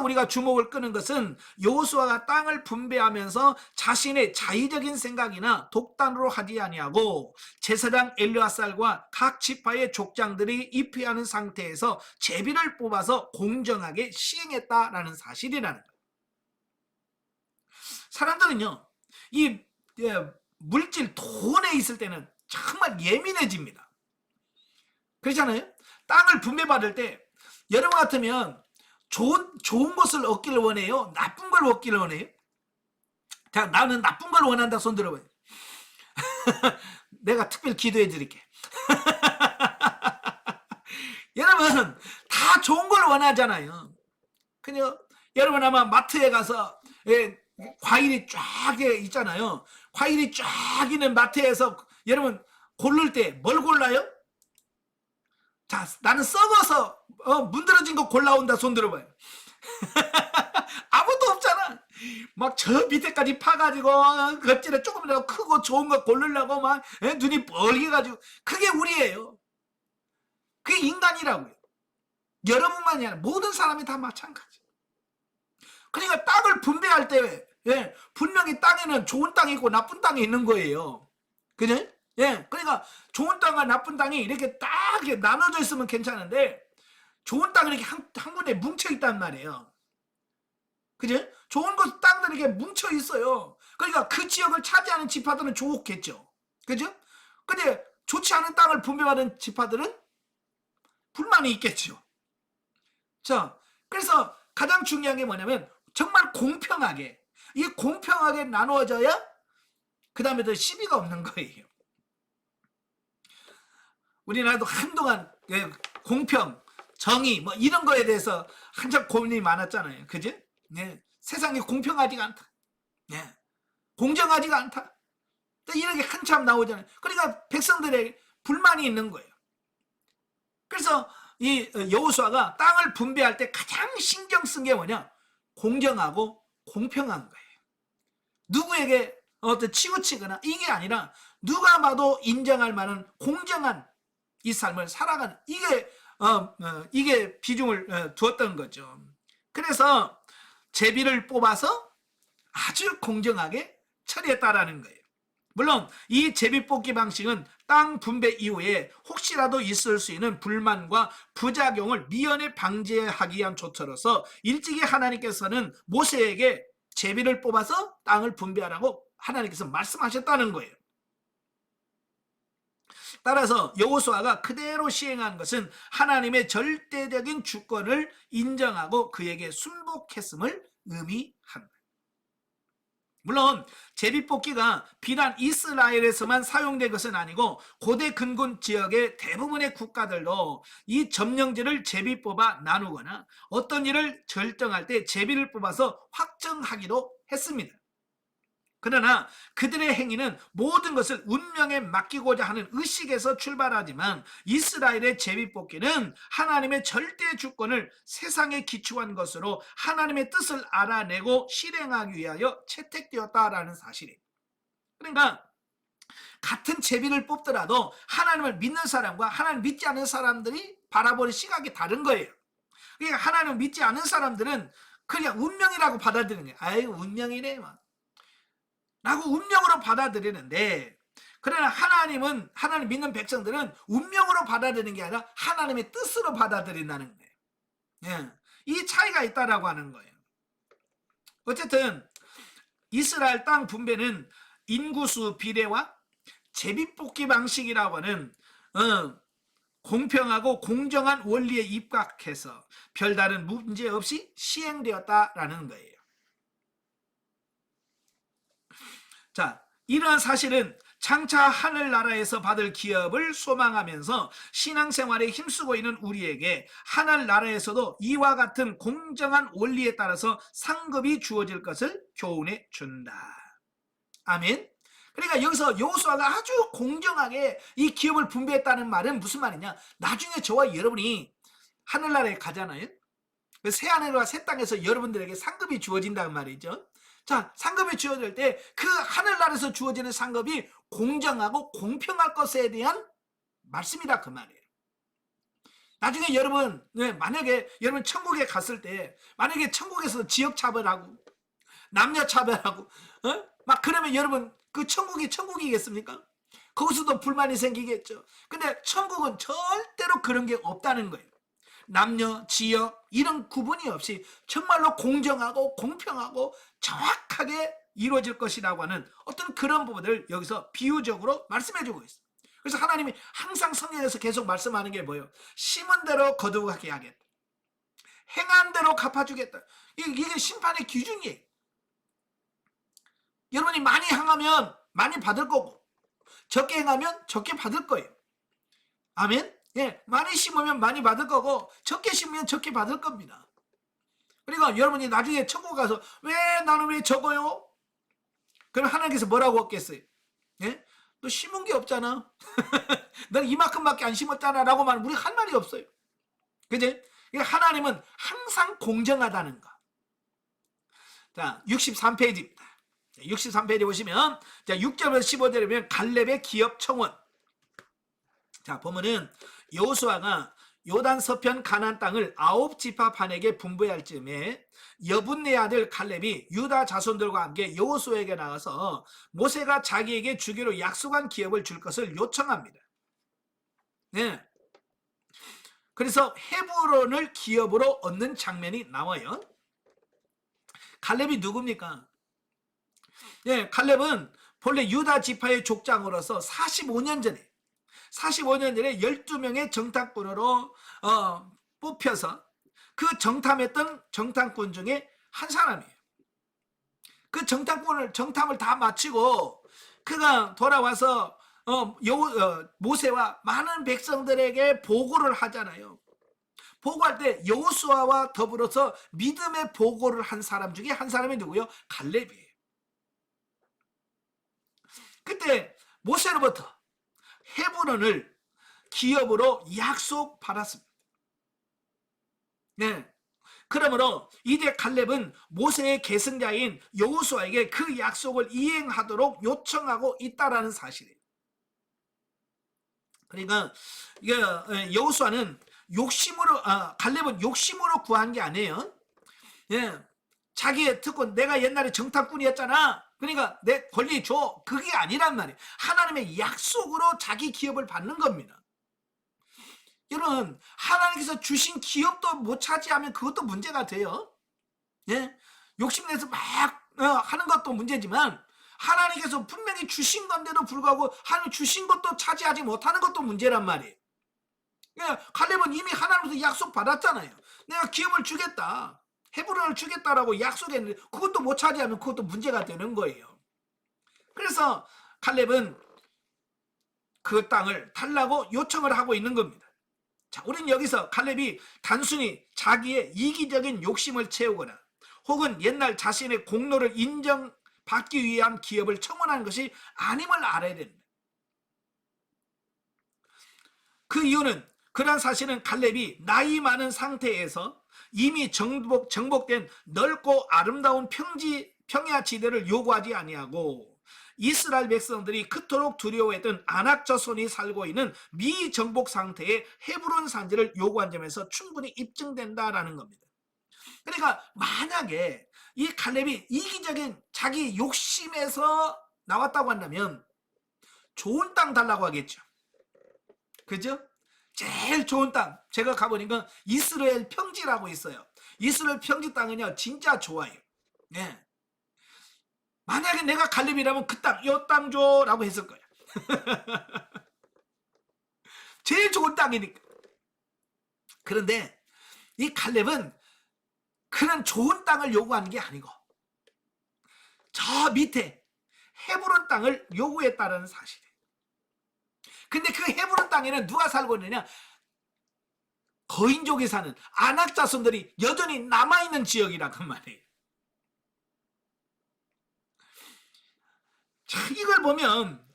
우리가 주목을 끄는 것은 여호수아가 땅을 분배하면서 자신의 자의적인 생각이나 독단으로 하지 아니하고 제사장 엘르아살과 각 지파의 족장들이 입회하는 상태에서 제비를 뽑아서 공정하게 시행했다라는 사실이라는 거예요. 사람들은요, 이 물질 돈에 있을 때는 정말 예민해집니다. 그렇잖아요? 땅을 분배받을 때 여러분 같으면 좋은 것을 얻기를 원해요? 나쁜 걸 얻기를 원해요? 자, 나는 나쁜 걸 원한다. 손 들어봐요. 내가 특별히 기도해 드릴게. 여러분 다 좋은 걸 원하잖아요. 그냥 여러분 아마 마트에 가서 과일이 쫙 있잖아요. 과일이 쫙 있는 마트에서 여러분 고를 때 뭘 골라요? 자, 나는 썩어서 문드러진 거 골라온다. 손 들어봐요. 아무도 없잖아. 막 저 밑에까지 파가지고 껍질에 조금이라도 크고 좋은 거 고르려고 막 눈이 뻘개가지고. 그게 우리예요. 그게 인간이라고요. 여러분만이 아니라 모든 사람이 다 마찬가지. 그러니까 땅을 분배할 때 분명히 땅에는 좋은 땅이 있고 나쁜 땅이 있는 거예요. 그죠? 그러니까 좋은 땅과 나쁜 땅이 이렇게 딱 나눠져 있으면 괜찮은데 좋은 땅이 이렇게 한 군데 뭉쳐 있단 말이에요. 그죠? 좋은 것 땅들이 이렇게 뭉쳐 있어요. 그러니까 그 지역을 차지하는 지파들은 좋겠죠. 그죠? 근데 좋지 않은 땅을 분배받은 지파들은 불만이 있겠죠. 자, 그래서 가장 중요한 게 뭐냐면 정말 공평하게, 이게 공평하게 나누어져야 그 다음에 더 시비가 없는 거예요. 우리나라도 한동안 예, 공평, 정의 뭐 이런 거에 대해서 한참 고민이 많았잖아요. 그지? 예, 세상이 공평하지가 않다. 예, 공정하지가 않다. 이런 게 한참 나오잖아요. 그러니까 백성들에게 불만이 있는 거예요. 그래서 이 여호수아가 땅을 분배할 때 가장 신경 쓴 게 뭐냐? 공정하고 공평한 거예요. 누구에게 어떤 치우치거나 이게 아니라 누가 봐도 인정할 만한 공정한 이 삶을 살아가는 이게 비중을 두었던 거죠. 그래서 제비를 뽑아서 아주 공정하게 처리했다라는 거예요. 물론 이 제비 뽑기 방식은 땅 분배 이후에 혹시라도 있을 수 있는 불만과 부작용을 미연에 방지하기 위한 조처로서 일찍이 하나님께서는 모세에게 제비를 뽑아서 땅을 분배하라고 하나님께서 말씀하셨다는 거예요. 따라서 여호수아가 그대로 시행한 것은 하나님의 절대적인 주권을 인정하고 그에게 순복했음을 의미합니다. 물론 제비뽑기가 비단 이스라엘에서만 사용된 것은 아니고 고대 근군 지역의 대부분의 국가들도 이 점령지를 제비 뽑아 나누거나 어떤 일을 결정할 때 제비를 뽑아서 확정하기도 했습니다. 그러나 그들의 행위는 모든 것을 운명에 맡기고자 하는 의식에서 출발하지만 이스라엘의 제비뽑기는 하나님의 절대 주권을 세상에 기초한 것으로 하나님의 뜻을 알아내고 실행하기 위하여 채택되었다라는 사실이에요. 그러니까 같은 제비를 뽑더라도 하나님을 믿는 사람과 하나님 믿지 않는 사람들이 바라보는 시각이 다른 거예요. 그러니까 하나님을 믿지 않는 사람들은 그냥 운명이라고 받아들이는 거예요. 아이고 운명이네 막. 라고 운명으로 받아들이는데, 그러나 하나님 믿는 백성들은 운명으로 받아들이는 게 아니라 하나님의 뜻으로 받아들인다는 거예요. 예, 이 차이가 있다라고 하는 거예요. 어쨌든 이스라엘 땅 분배는 인구수 비례와 제비뽑기 방식이라고 하는 공평하고 공정한 원리에 입각해서 별다른 문제 없이 시행되었다라는 거예요. 자, 이러한 사실은 장차 하늘나라에서 받을 기업을 소망하면서 신앙생활에 힘쓰고 있는 우리에게 하늘나라에서도 이와 같은 공정한 원리에 따라서 상급이 주어질 것을 교훈해 준다. 아멘. 그러니까 여기서 여호수아가 아주 공정하게 이 기업을 분배했다는 말은 무슨 말이냐? 나중에 저와 여러분이 하늘나라에 가잖아요. 새하늘과 새 땅에서 여러분들에게 상급이 주어진다는 말이죠. 자, 상급이 주어질 때 그 하늘나라에서 주어지는 상급이 공정하고 공평할 것에 대한 말씀이다 그 말이에요. 나중에 여러분 만약에 여러분 천국에 갔을 때 만약에 천국에서 지역 차별하고 남녀 차별하고 막 그러면 여러분 그 천국이 천국이겠습니까? 거기서도 불만이 생기겠죠. 근데 천국은 절대로 그런 게 없다는 거예요. 남녀, 지역 이런 구분이 없이 정말로 공정하고 공평하고 정확하게 이루어질 것이라고 하는 어떤 그런 부분을 여기서 비유적으로 말씀해주고 있어요. 그래서 하나님이 항상 성경에서 계속 말씀하는 게 뭐예요? 심은 대로 거두게 하겠다. 행한 대로 갚아주겠다. 이게 심판의 기준이에요. 여러분이 많이 행하면 많이 받을 거고 적게 행하면 적게 받을 거예요. 아멘? 예, 많이 심으면 많이 받을 거고 적게 심으면 적게 받을 겁니다. 그러니까 여러분이 나중에 천국 가서 나는 왜 적어요? 그럼 하나님께서 뭐라고 했겠어요? 예? 너 심은 게 없잖아. 넌 이만큼밖에 안 심었잖아 라고 말하면 우리가 할 말이 없어요. 그지? 그러니까 하나님은 항상 공정하다는 거. 자, 63페이지입니다. 63페이지 보시면 자 6절에서 15절에 보면 갈렙의 기업 청원. 자, 보면은 여호수아가 요단 서편 가나안 땅을 9지파판에게 분배할 즈음에 여분네 아들 갈렙이 유다 자손들과 함께 여호수아에게 나가서 모세가 자기에게 주기로 약속한 기업을 줄 것을 요청합니다. 네. 그래서 헤브론을 기업으로 얻는 장면이 나와요. 갈렙이 누굽니까? 네, 갈렙은 본래 유다 지파의 족장으로서 45년 전에 12명의 정탐꾼으로 뽑혀서 그 정탐했던 정탐꾼 중에 한 사람이에요. 그 정탐을 다 마치고 그가 돌아와서 모세와 많은 백성들에게 보고를 하잖아요. 보고할 때 여호수아와 더불어서 믿음의 보고를 한 사람 중에 한 사람이 누구요? 갈렙이에요. 그때 모세로부터 헤브론을 기업으로 약속받았습니다. 네. 그러므로 이제 갈렙은 모세의 계승자인 여호수아에게 그 약속을 이행하도록 요청하고 있다라는 사실이에요. 그러니까 이게 여호수아는 욕심으로 갈렙은 욕심으로 구한 게 아니에요. 예, 자기의 특권, 내가 옛날에 정탐꾼이었잖아. 그러니까 내 권리 줘. 그게 아니란 말이에요. 하나님의 약속으로 자기 기업을 받는 겁니다. 여러분, 하나님께서 주신 기업도 못 차지하면 그것도 문제가 돼요. 예? 욕심내서 막 하는 것도 문제지만 하나님께서 분명히 주신 건데도 불구하고 하나님 주신 것도 차지하지 못하는 것도 문제란 말이에요. 예, 갈렙은 이미 하나님께서 약속 받았잖아요. 내가 기업을 주겠다, 헤브론을 주겠다라고 약속했는데 그것도 못 차지하면 그것도 문제가 되는 거예요. 그래서 갈렙은 그 땅을 달라고 요청을 하고 있는 겁니다. 자, 우리는 여기서 갈렙이 단순히 자기의 이기적인 욕심을 채우거나 혹은 옛날 자신의 공로를 인정받기 위한 기업을 청원하는 것이 아님을 알아야 됩니다. 그 이유는 그런 사실은 갈렙이 나이 많은 상태에서 이미 정복된 넓고 아름다운 평야 지대를 요구하지 아니하고 이스라엘 백성들이 그토록 두려워했던 아낙 자손이 살고 있는 미정복 상태의 헤브론 산지를 요구한 점에서 충분히 입증된다라는 겁니다. 그러니까 만약에 이 갈렙이 이기적인 자기 욕심에서 나왔다고 한다면 좋은 땅 달라고 하겠죠. 그죠? 제일 좋은 땅, 제가 가보니까 이스라엘 평지라고 있어요. 이스라엘 평지 땅은요 진짜 좋아요. 네. 만약에 내가 갈렙이라면 그 땅, 요 땅 줘라고 했을 거야. 제일 좋은 땅이니까. 그런데 이 갈렙은 그런 좋은 땅을 요구하는 게 아니고 저 밑에 헤브론 땅을 요구했다는 사실이에요. 근데 그 헤브론 땅에는 누가 살고 있느냐? 거인족이 사는 아낙 자손들이 여전히 남아있는 지역이라고 말이에요. 자, 이걸 보면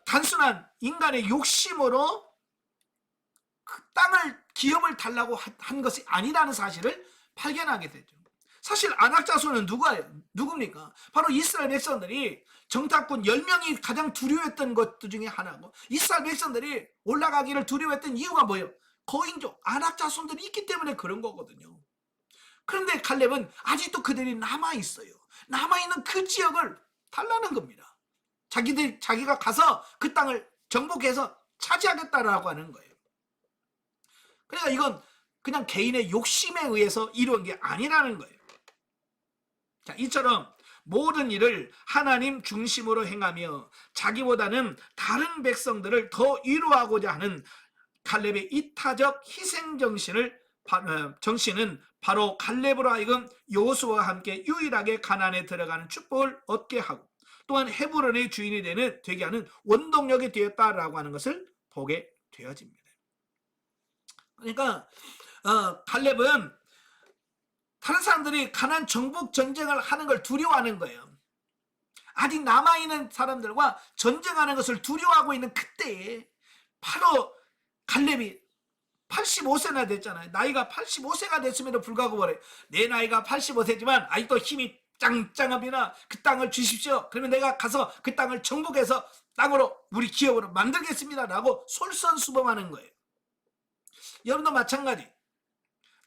단순한 인간의 욕심으로 그 땅을 기업을 달라고 한 것이 아니라는 사실을 발견하게 되죠. 사실 아낙 자손은 누굽니까? 바로 이스라엘 백성들이 정탐꾼 10명이 가장 두려워했던 것 중에 하나고, 이스라엘 백성들이 올라가기를 두려워했던 이유가 뭐예요? 거인족 아낙 자손들이 있기 때문에 그런 거거든요. 그런데 갈렙은 아직도 그들이 남아있어요. 남아있는 그 지역을 달라는 겁니다. 자기가 가서 그 땅을 정복해서 차지하겠다라고 하는 거예요. 그러니까 이건 그냥 개인의 욕심에 의해서 이루어진 게 아니라는 거예요. 자, 이처럼 모든 일을 하나님 중심으로 행하며 자기보다는 다른 백성들을 더 위로하고자 하는 갈렙의 이타적 희생 정신은 바로 갈렙으로 하여금 여호수아와 함께 유일하게 가나안에 들어가는 축복을 얻게 하고 또한 헤브론의 주인이 되게 하는 원동력이 되었다라고 하는 것을 보게 되어집니다. 그러니까 갈렙은 다른 사람들이 가나안 정복 전쟁을 하는 걸 두려워하는 거예요. 아직 남아있는 사람들과 전쟁하는 것을 두려워하고 있는 그때에 바로 갈렙이 85세나 됐잖아요. 나이가 85세가 됐음에도 불구하고 뭐래? 내 나이가 85세지만 아직도 힘이 짱짱합니다. 그 땅을 주십시오. 그러면 내가 가서 그 땅을 정복해서 땅으로 우리 기업으로 만들겠습니다 라고 솔선수범하는 거예요. 여러분도 마찬가지.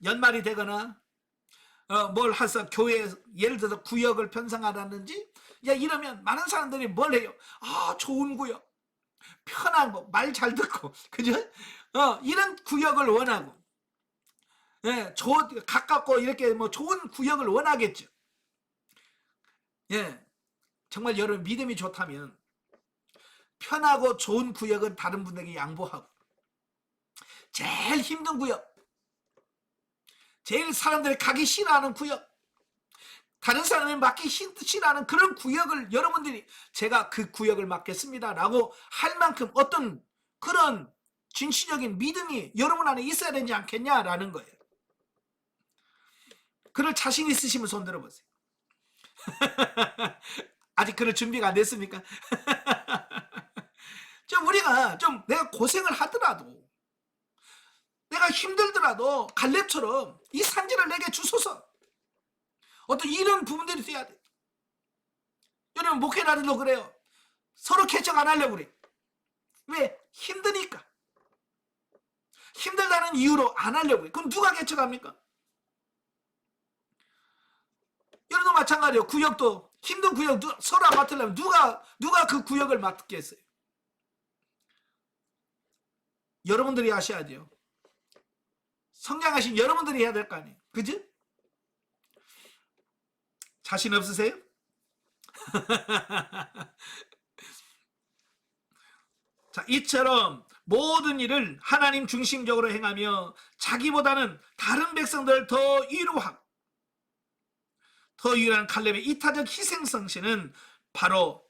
연말이 되거나 뭘 해서 교회 예를 들어서 구역을 편성하라든지 이러면 많은 사람들이 뭘 해요? 좋은 구역, 편하고 말 잘 듣고, 그죠? 이런 구역을 원하고, 가깝고 이렇게 뭐 좋은 구역을 원하겠죠. 정말 여러분 믿음이 좋다면 편하고 좋은 구역은 다른 분에게 양보하고, 제일 힘든 구역, 제일 사람들이 가기 싫어하는 구역, 다른 사람이 맡기 싫어하는 그런 구역을 여러분들이 제가 그 구역을 맡겠습니다라고 할 만큼 어떤 그런 진취적인 믿음이 여러분 안에 있어야 되지 않겠냐라는 거예요. 그럴 자신 있으시면 손 들어보세요. 아직 그럴 준비가 안 됐습니까? 좀 우리가 좀 내가 고생을 하더라도 내가 힘들더라도 갈렙처럼 이 산지를 내게 주소서. 어떤 이런 부분들이 돼야 돼. 여러분 목회자들도 그래요. 서로 개척 안 하려고 그래. 왜? 힘드니까. 힘들다는 이유로 안 하려고 해. 그럼 누가 개척합니까? 여러분도 마찬가지예요. 구역도 힘든 구역 서로 안 맡으려면 누가 그 구역을 맡겠어요? 여러분들이 하셔야 돼요. 성장하신 여러분들이 해야 될 거 아니에요. 그지? 자신 없으세요? 자, 이처럼 모든 일을 하나님 중심적으로 행하며 자기보다는 다른 백성들을 더 위로하고 더 유일한 칼렙의 이타적 희생성실은 바로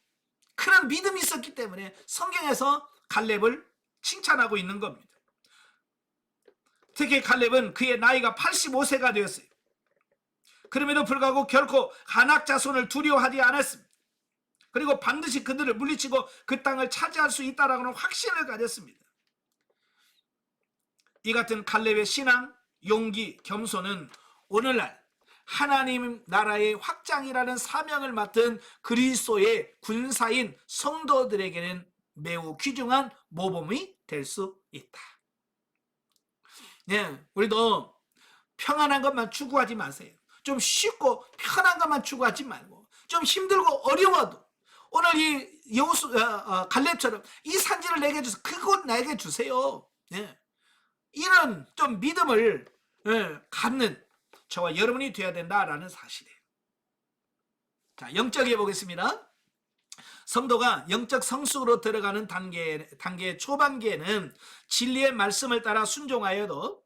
그런 믿음이 있었기 때문에 성경에서 칼렙을 칭찬하고 있는 겁니다. 특히 칼렙은 그의 나이가 85세가 되었어요. 그럼에도 불구하고 결코 아낙 자손을 두려워하지 않았습니다. 그리고 반드시 그들을 물리치고 그 땅을 차지할 수 있다라는 확신을 가졌습니다. 이 같은 칼렙의 신앙, 용기, 겸손은 오늘날 하나님 나라의 확장이라는 사명을 맡은 그리스도의 군사인 성도들에게는 매우 귀중한 모범이 될 수 있다. 네, 우리도 평안한 것만 추구하지 마세요. 좀 쉽고 편한 것만 추구하지 말고 좀 힘들고 어려워도 오늘 이 갈렙처럼 이 산지를 내게 주세요. 그곳 내게 주세요. 네. 이런 좀 믿음을 갖는 저와 여러분이 되어야 된다라는 사실이에요. 자, 영적에 보겠습니다. 성도가 영적 성숙으로 들어가는 단계의 초반기에는 진리의 말씀을 따라 순종하여도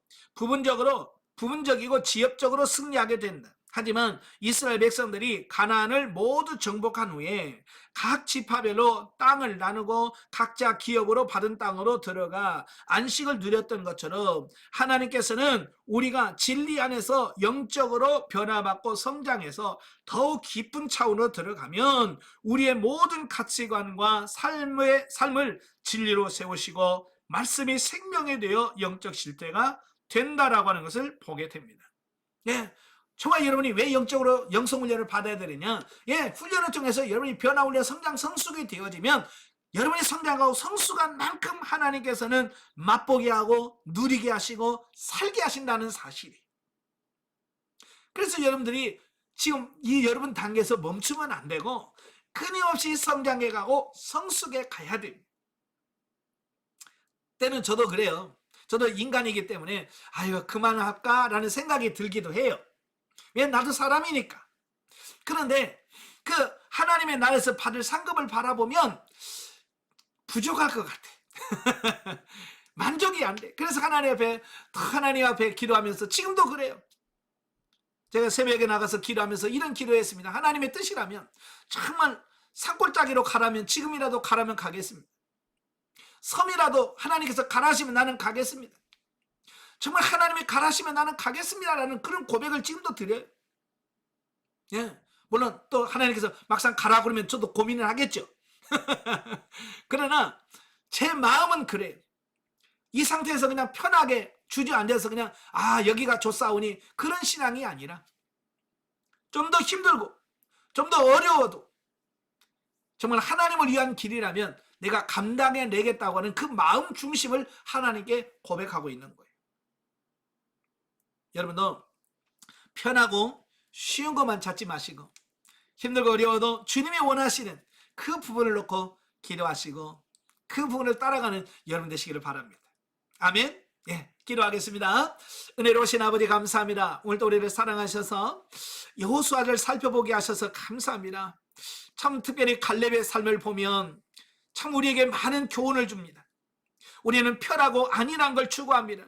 부분적이고 지역적으로 승리하게 된다. 하지만 이스라엘 백성들이 가나안을 모두 정복한 후에 각 지파별로 땅을 나누고 각자 기업으로 받은 땅으로 들어가 안식을 누렸던 것처럼 하나님께서는 우리가 진리 안에서 영적으로 변화받고 성장해서 더욱 깊은 차원으로 들어가면 우리의 모든 가치관과 삶을 진리로 세우시고 말씀이 생명이 되어 영적 실태가 된다라고 하는 것을 보게 됩니다. 예. 정말 여러분이 왜 영적으로 영성훈련을 받아야 되느냐? 예, 훈련을 통해서 여러분이 변화훈련 성장 성숙이 되어지면 여러분이 성장하고 성숙한 만큼 하나님께서는 맛보게 하고 누리게 하시고 살게 하신다는 사실이. 그래서 여러분들이 지금 이 여러분 단계에서 멈추면 안 되고 끊임없이 성장해 가고 성숙해 가야 됩니다. 때는 저도 그래요. 저도 인간이기 때문에 아유 그만할까라는 생각이 들기도 해요. 왜? 나도 사람이니까. 그런데 그 하나님의 나라에서 받을 상급을 바라보면 부족할 것 같아. 만족이 안 돼. 그래서 하나님 앞에 기도하면서 지금도 그래요. 제가 새벽에 나가서 기도하면서 이런 기도했습니다. 하나님의 뜻이라면 정말 산골짜기로 가라면 지금이라도 가라면 가겠습니다. 섬이라도 하나님께서 가라시면 나는 가겠습니다. 정말 하나님이 가라시면 나는 가겠습니다라는 그런 고백을 지금도 드려요. 예, 물론 또 하나님께서 막상 가라 그러면 저도 고민을 하겠죠. 그러나 제 마음은 그래요. 이 상태에서 그냥 편하게 주저앉아서 그냥 여기가 좋사오니 그런 신앙이 아니라 좀 더 힘들고 좀 더 어려워도 정말 하나님을 위한 길이라면 내가 감당해내겠다고 하는 그 마음 중심을 하나님께 고백하고 있는 거예요. 여러분도 편하고 쉬운 것만 찾지 마시고 힘들고 어려워도 주님이 원하시는 그 부분을 놓고 기도하시고 그 부분을 따라가는 여러분 되시기를 바랍니다. 아멘. 예, 기도하겠습니다. 은혜로우신 아버지 감사합니다. 오늘도 우리를 사랑하셔서 여호수아를 살펴보게 하셔서 감사합니다. 참 특별히 갈렙의 삶을 보면 참 우리에게 많은 교훈을 줍니다. 우리는 편하고 안일한 걸 추구합니다.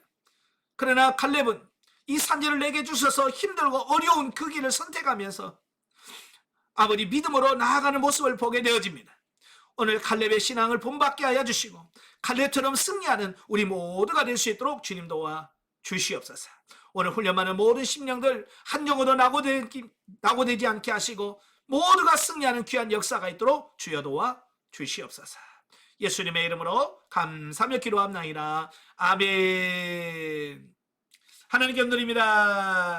그러나 갈렙은 이 산지를 내게 주셔서 힘들고 어려운 그 길을 선택하면서 아버지 믿음으로 나아가는 모습을 보게 되어집니다. 오늘 칼렙의 신앙을 본받게 하여 주시고 칼렙처럼 승리하는 우리 모두가 될 수 있도록 주님 도와 주시옵소서. 오늘 훈련하는 모든 심령들 한 영혼도 낙오되지 않게 하시고 모두가 승리하는 귀한 역사가 있도록 주여 도와 주시옵소서. 예수님의 이름으로 감사하며 기도합나이다. 아멘. 하나님께 감사드립니다.